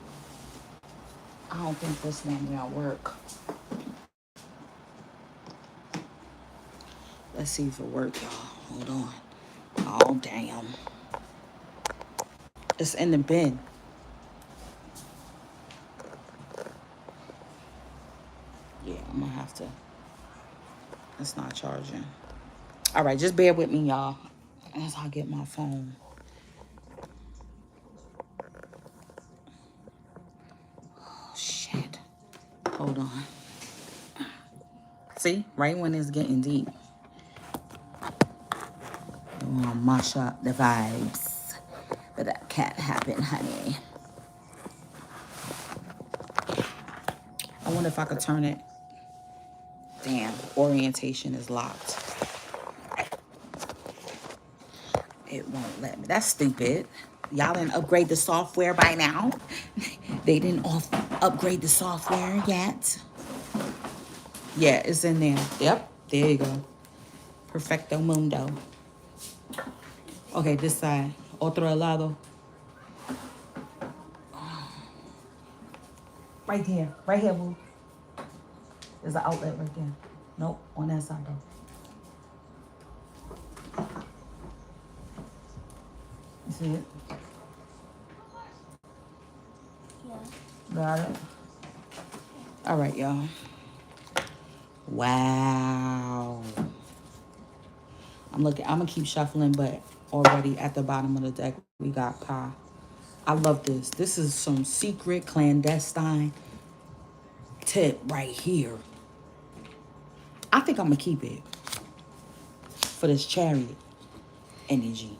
I don't think this one will work. Let's see if it works, y'all. Hold on. Oh, damn. It's in the bin. Yeah, I'm gonna have to. It's not charging. All right, just bear with me, y'all, as I get my phone. Oh, shit. Hold on. See, right when it's getting deep. I want to mush up the vibes. But that can't happen, honey. I wonder if I could turn it. Damn, orientation is locked. It won't let me. That's stupid. Y'all didn't upgrade the software by now. They didn't upgrade the software yet. Yeah, it's in there. Yep, there you go. Perfecto mundo. Okay, this side. Otro lado. Right here. Right here, boo. There's an outlet right there. Nope, on that side, though. You see it? Yeah. Got it? All right, y'all. Wow. I'm gonna keep shuffling, but already at the bottom of the deck, we got Pa. I love this. This is some secret clandestine tip right here. I think I'm gonna keep it for this chariot energy.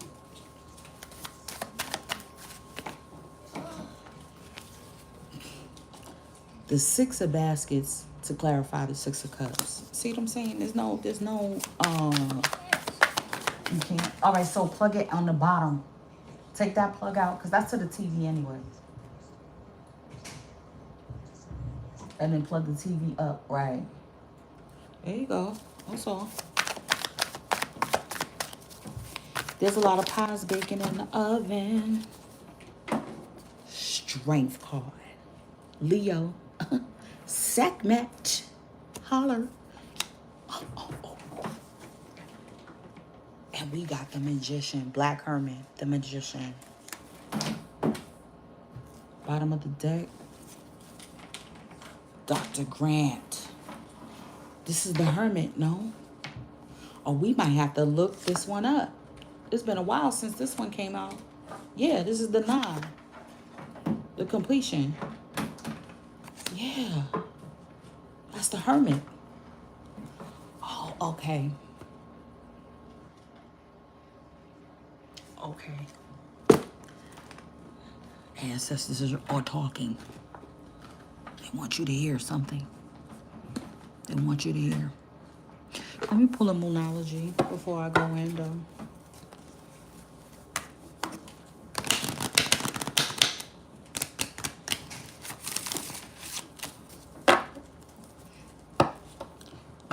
The Six of Baskets to clarify the Six of Cups. See what I'm saying? There's no, you can't. All right, so plug it on the bottom. Take that plug out, because that's to the TV anyway. And then plug the TV up, right? There you go. That's all. There's a lot of pies baking in the oven. Strength card. Leo. Sekhmet. Holler. Oh, oh, oh. And we got the Magician. Black Hermit. The Magician. Bottom of the deck. Dr. Grant. This is the Hermit, no? Or we might have to look this one up. It's been a while since this one came out. Yeah, this is the 9. The completion. Yeah. That's the Hermit. Oh, okay. Okay. Ancestors are talking. They want you to hear something. They want you to hear. Let me pull a Moonology before I go in, though.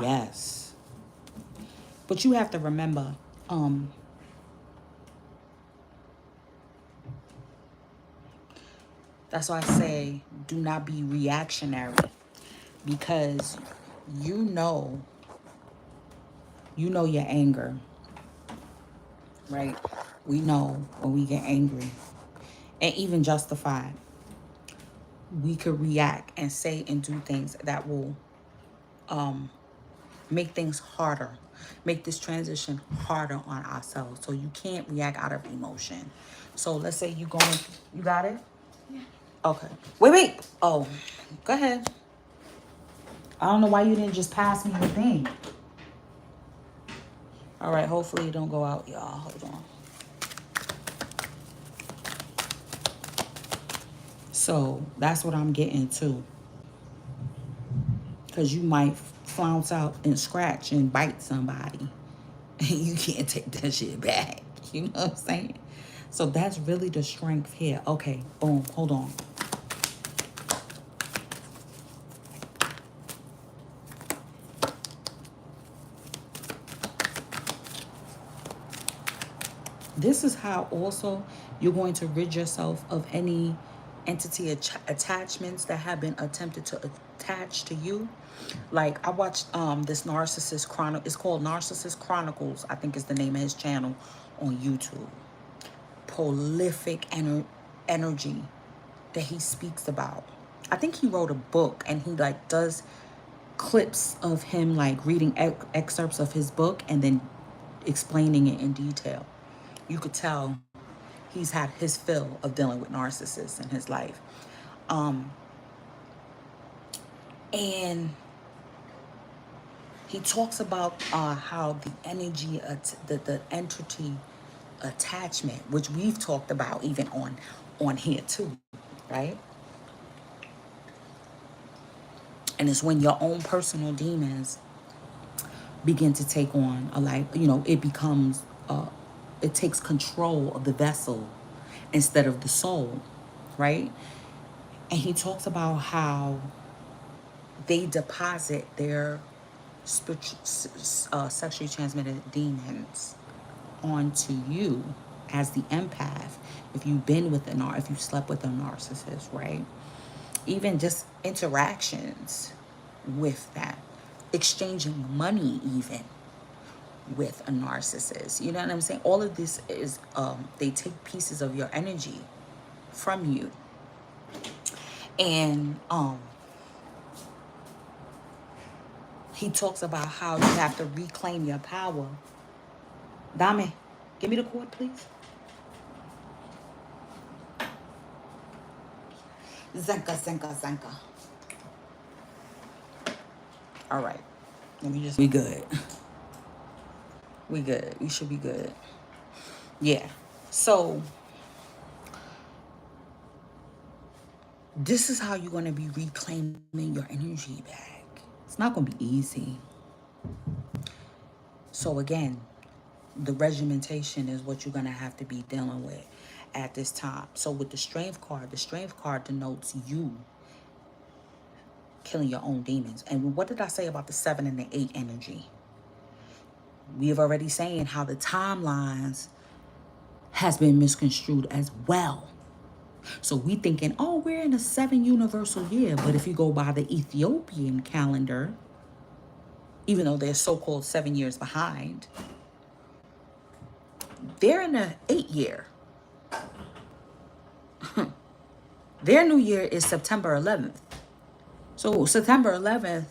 Yes. But you have to remember, That's why I say do not be reactionary, because you know, you know your anger, right? We know when we get angry and even justified, we could react and say and do things that will make things harder, make this transition harder on ourselves. So you can't react out of emotion. So let's say you going, you got it? Okay. Wait. Oh, go ahead. I don't know why you didn't just pass me the thing. All right, hopefully it don't go out, y'all. Hold on. So that's what I'm getting to. Because you might flounce out and scratch and bite somebody. And you can't take that shit back. You know what I'm saying? So that's really the strength here. Okay, boom, hold on. This is how also you're going to rid yourself of any entity attachments that have been attempted to attach to you. Like I watched this narcissist chronicle. It's called Narcissist Chronicles. I think is the name of his channel on YouTube. Prolific energy that he speaks about. I think he wrote a book and he like does clips of him like reading excerpts of his book and then explaining it in detail. You could tell he's had his fill of dealing with narcissists in his life. And he talks about how the energy, the entity attachment, which we've talked about even on here too, right? And it's when your own personal demons begin to take on a life, you know, it becomes, it takes control of the vessel instead of the soul, right? And he talks about how they deposit their spiritual, sexually transmitted demons onto you as the empath. If you've been with if you slept with a narcissist, right? Even just interactions with that, exchanging money, even with a narcissist. You know what I'm saying? All of this is, they take pieces of your energy from you. And he talks about how you have to reclaim your power. Dame, give me the cord, please. Zenka, Zenka, Zenka. All right. Let me just. We good. We good. We should be good. Yeah. So this is how you're going to be reclaiming your energy back. It's not going to be easy. So again, the regimentation is what you're going to have to be dealing with at this time. So with the strength card denotes you killing your own demons. And what did I say about the 7 and the 8 energy? We have already saying how the timelines has been misconstrued as well. So we thinking, oh, we're in a 7 universal year. But if you go by the Ethiopian calendar, even though they're so-called 7 years behind, they're in a 8 year. Their new year is September 11th. So September 11th,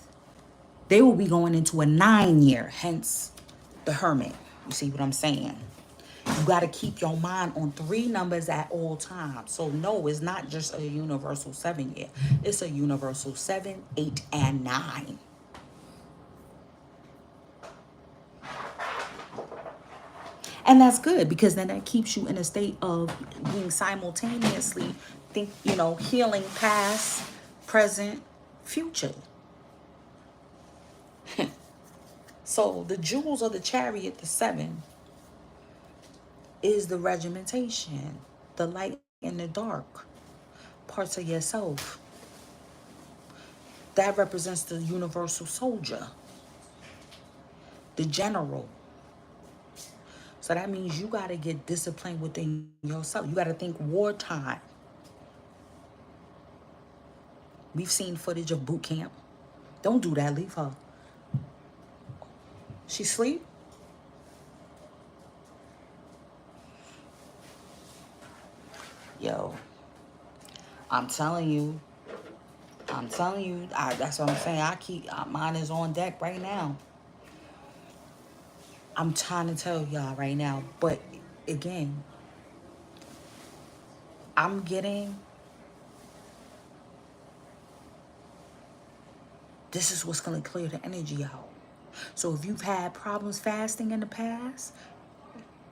they will be going into a 9 year, hence the Hermit. You see what I'm saying? You got to keep your mind on 3 numbers at all times. So no, it's not just a universal 7 year. It's a universal 7, 8, and 9. And that's good because then that keeps you in a state of being simultaneously healing past, present, future. So the jewels of the chariot, the 7, is the regimentation, the light and the dark parts of yourself. That represents the universal soldier, the general. So that means you got to get disciplined within yourself. You got to think wartime. We've seen footage of boot camp. Don't do that. Leave her. She sleep? Yo, I'm telling you. I'm telling you. That's what I'm saying. Mine is on deck right now. I'm trying to tell y'all right now. But again, I'm getting, this is what's going to clear the energy out. So if you've had problems fasting in the past,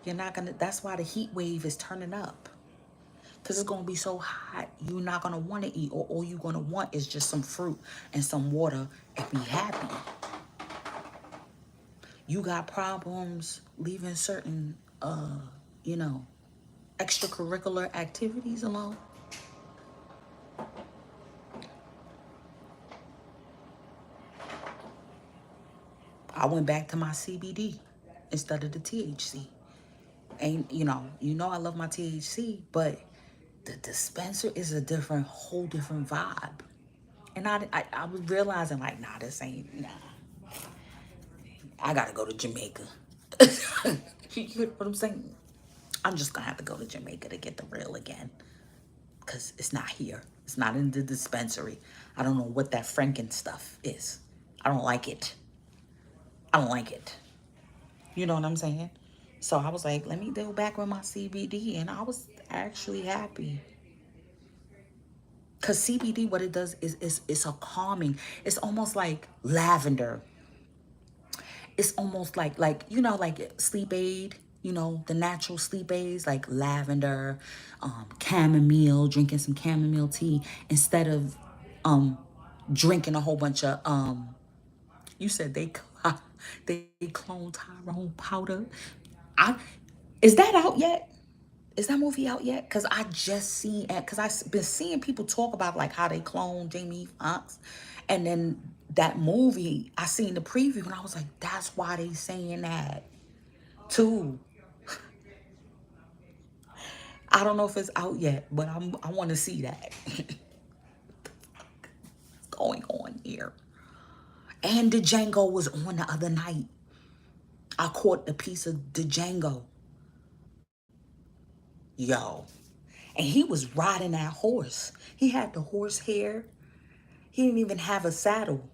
you're not going to, that's why the heat wave is turning up. Because it's going to be so hot, you're not going to want to eat. Or all you're going to want is just some fruit and some water and be happy. You got problems leaving certain, you know, extracurricular activities alone. I went back to my CBD instead of the THC. And I love my THC, but the dispenser is a whole different vibe. And I was realizing like, nah, this ain't, nah. I gotta go to Jamaica. You know what I'm saying? I'm just gonna have to go to Jamaica to get the real again. Because it's not here. It's not in the dispensary. I don't know what that Franken stuff is. I don't like it. I don't like it. You know what I'm saying? So I was like, let me go back with my CBD. And I was actually happy. Because CBD, what it does is it's a calming. It's almost like lavender. It's almost like sleep aid, the natural sleep aids like lavender, chamomile, drinking some chamomile tea instead of um drinking a whole bunch of you said they clone Tyrone powder. I Is that out yet? Is that movie out yet? Because I just seen it. Because I've been seeing people talk about like how they clone Jamie Foxx. And then that movie, I seen the preview and I was like, that's why they saying that too. I don't know if it's out yet, but I want to see that. What's going on here? And the Django was on the other night. I caught the piece of the Django. Yo. And he was riding that horse. He had the horse hair. He didn't even have a saddle.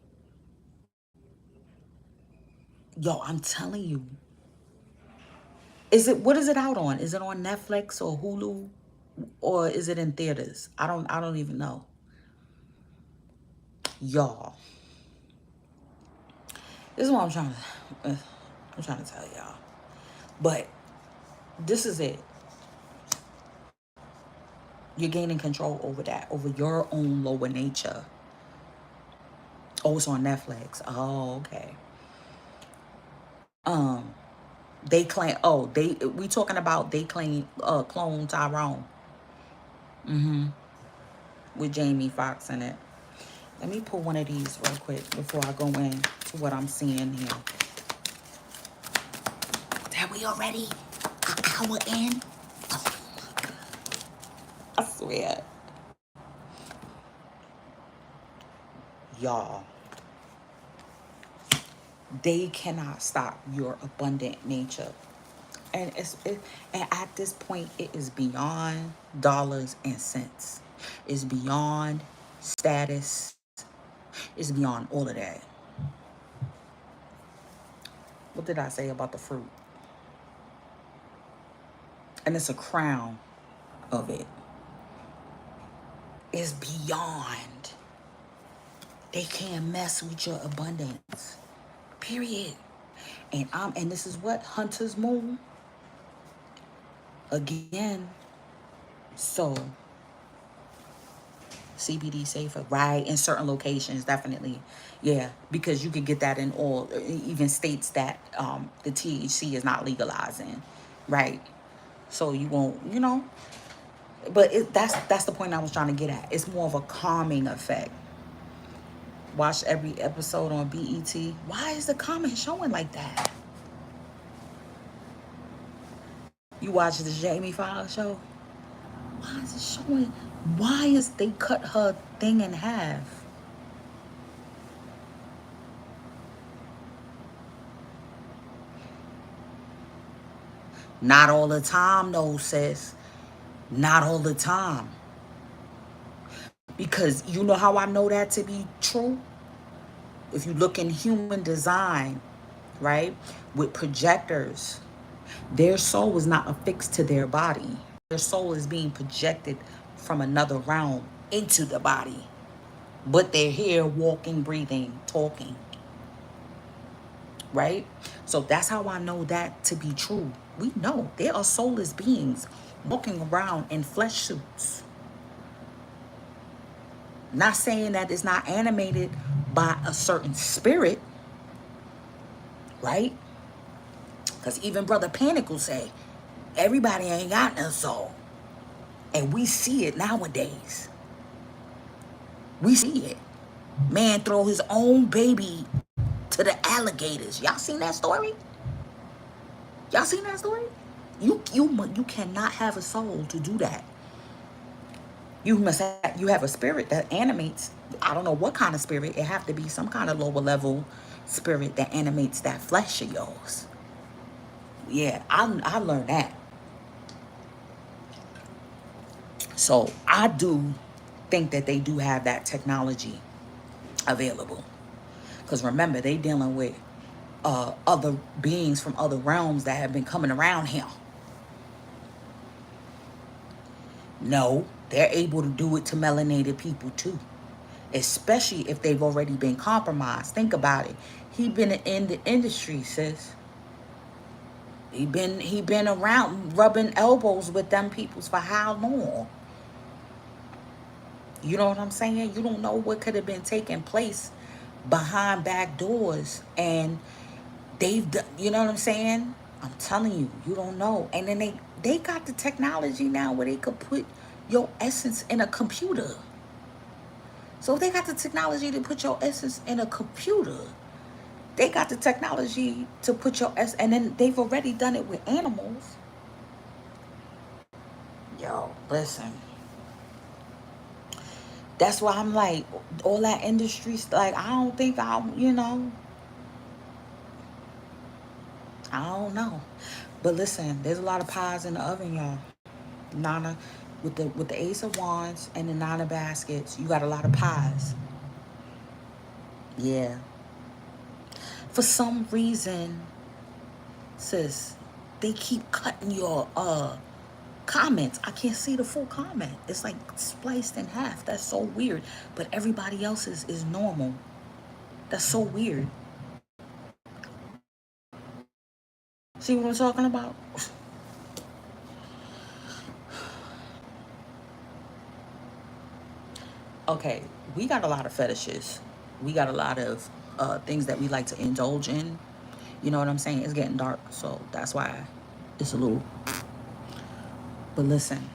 Yo, I'm telling you. What is it out on? Is it on Netflix or Hulu? Or is it in theaters? I don't even know. Y'all. This is what I'm trying to tell y'all. But this is it. You're gaining control over that, over your own lower nature. Oh, it's on Netflix. Oh, okay. Um, they claim. Oh, we talking about they claim clone Tyrone. Mm-hmm. With Jamie Foxx in it. Let me pull one of these real quick before I go in to what I'm seeing here. That we already an hour in. Oh my God. I swear. Y'all. They cannot stop your abundant nature. And at this point, it is beyond dollars and cents. It's beyond status. It's beyond all of that. What did I say about the fruit? And it's a crown of it. It's beyond. They can't mess with your abundance. Period. And this is what Hunter's Moon again. So CBD safer, right? In certain locations, definitely. Yeah, because you could get that in all, even states that the THC is not legalizing, right? So you won't, but that's the point I was trying to get at. It's more of a calming effect. Watch every episode on BET. Why is the comment showing like that? You watch the Jamie Foxx show? Why is it showing? Why is they cut her thing in half? Not all the time, no, sis. Not all the time. Because you know how I know that to be true? If you look in human design, right, with projectors, their soul is not affixed to their body. Their soul is being projected from another realm into the body. But they're here walking, breathing, talking, right? So that's how I know that to be true. We know there are soulless beings walking around in flesh suits. Not saying that it's not animated by a certain spirit, right? Because even Brother Panic will say, everybody ain't got no soul. And we see it nowadays. We see it. Man throw his own baby to the alligators. Y'all seen that story? Y'all seen that story? You cannot have a soul to do that. You have a spirit that animates. I don't know what kind of spirit. It have to be some kind of lower level spirit that animates that flesh of yours. Yeah, I learned that. So I do think that they do have that technology available. Because remember, they dealing with other beings from other realms that have been coming around here. No, they're able to do it to melanated people too, especially if they've already been compromised. Think about it. He been in the industry, sis. He been around rubbing elbows with them peoples for how long? You know what I'm saying? You don't know what could have been taking place behind back doors, and they've done, you know what I'm saying? I'm telling you, you don't know. And then they got the technology now where they could put your essence in a computer. So if they got the technology to put your essence in a computer, they got the technology to put your essence, and then they've already done it with animals. Yo, listen. That's why I'm like, all that industry, like, I don't think I don't know. But listen, there's a lot of pies in the oven, y'all. Nana, with the Ace of Wands and the Nine of Baskets, you got a lot of pies. Yeah. For some reason, sis, they keep cutting your comments. I can't see the full comment. It's like spliced in half. That's so weird. But everybody else's is normal. That's so weird. See what I'm talking about? Okay, we got a lot of fetishes. We got a lot of things that we like to indulge in. You know what I'm saying? It's getting dark, so that's why it's a little. But listen,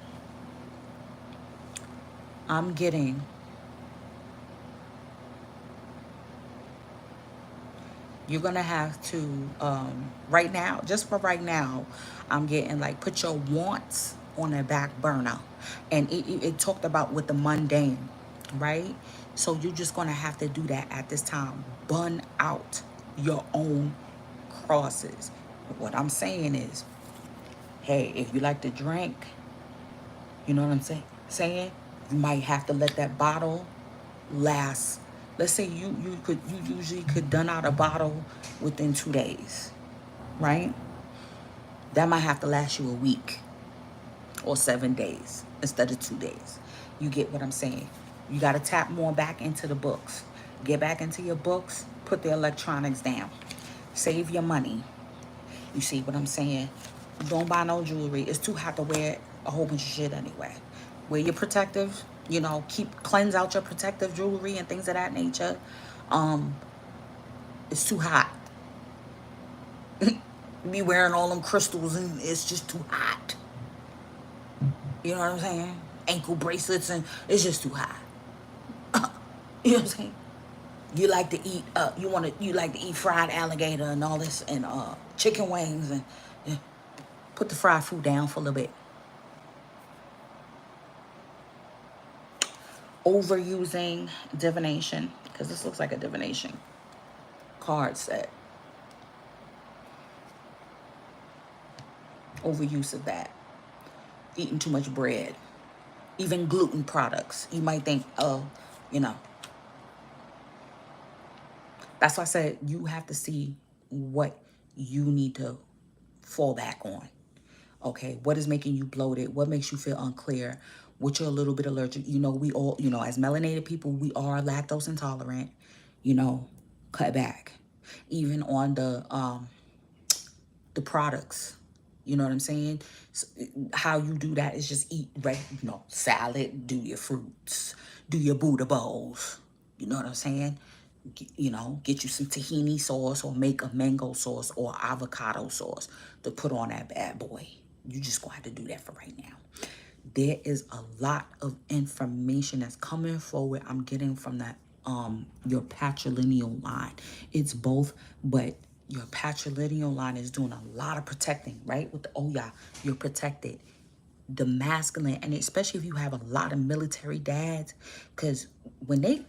I'm getting. You're gonna have to right now, just for right now, I'm getting like put your wants on a back burner, and it talked about with the mundane, right? So you're just gonna have to do that at this time. Bun out your own crosses. What I'm saying is, hey, if you like to drink, you know what I'm saying? You might have to let that bottle last. Let's say you usually could done out a bottle within 2 days, right? That might have to last you a week or 7 days instead of 2 days. You get what I'm saying? You got to tap more back into the books. Get back into your books. Put the electronics down. Save your money. You see what I'm saying? Don't buy no jewelry. It's too hot to wear a whole bunch of shit anyway. Wear your protective, cleanse out your protective jewelry and things of that nature. Um, it's too hot. Be wearing all them crystals and it's just too hot. You know what I'm saying? Ankle bracelets and it's just too hot. You know what I'm saying? You like to eat you like to eat fried alligator and all this and chicken wings and put the fried food down for a little bit. overusing divination, because this looks like a divination card set. Overuse of that. Eating too much bread. Even gluten products. You might think, oh, you know. That's why I said you have to see what you need to fall back on. Okay, what is making you bloated? What makes you feel unclear? What you're a little bit allergic? You know, we all, you know, as melanated people, we are lactose intolerant. You know, cut back. Even on the products. You know what I'm saying? So, how you do that is just eat, you know, salad, do your fruits, do your Buddha bowls. You know what I'm saying? You know, get you some tahini sauce or make a mango sauce or avocado sauce to put on that bad boy. You just gonna have to do that for right now. There is a lot of information that's coming forward. I'm getting from that your patrilineal line. It's both, but your patrilineal line is doing a lot of protecting, right? With the, oh yeah, you're protected. The masculine, and especially if you have a lot of military dads, because when they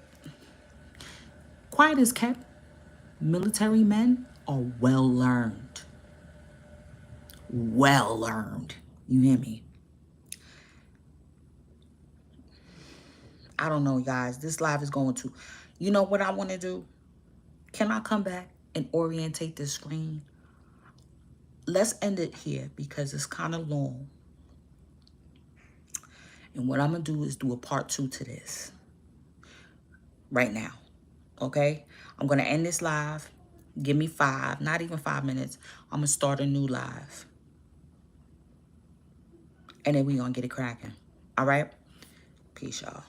quiet is kept, military men are well learned. Well learned. You hear me? I don't know, guys. This live is going to, you know what I want to do? Can I come back and orientate this screen? Let's end it here because it's kind of long. And what I'm going to do is do a part 2 to this right now. Okay? I'm going to end this live. Give me 5, not even 5 minutes. I'm going to start a new live. And then we going to get it cracking. All right? Peace, y'all.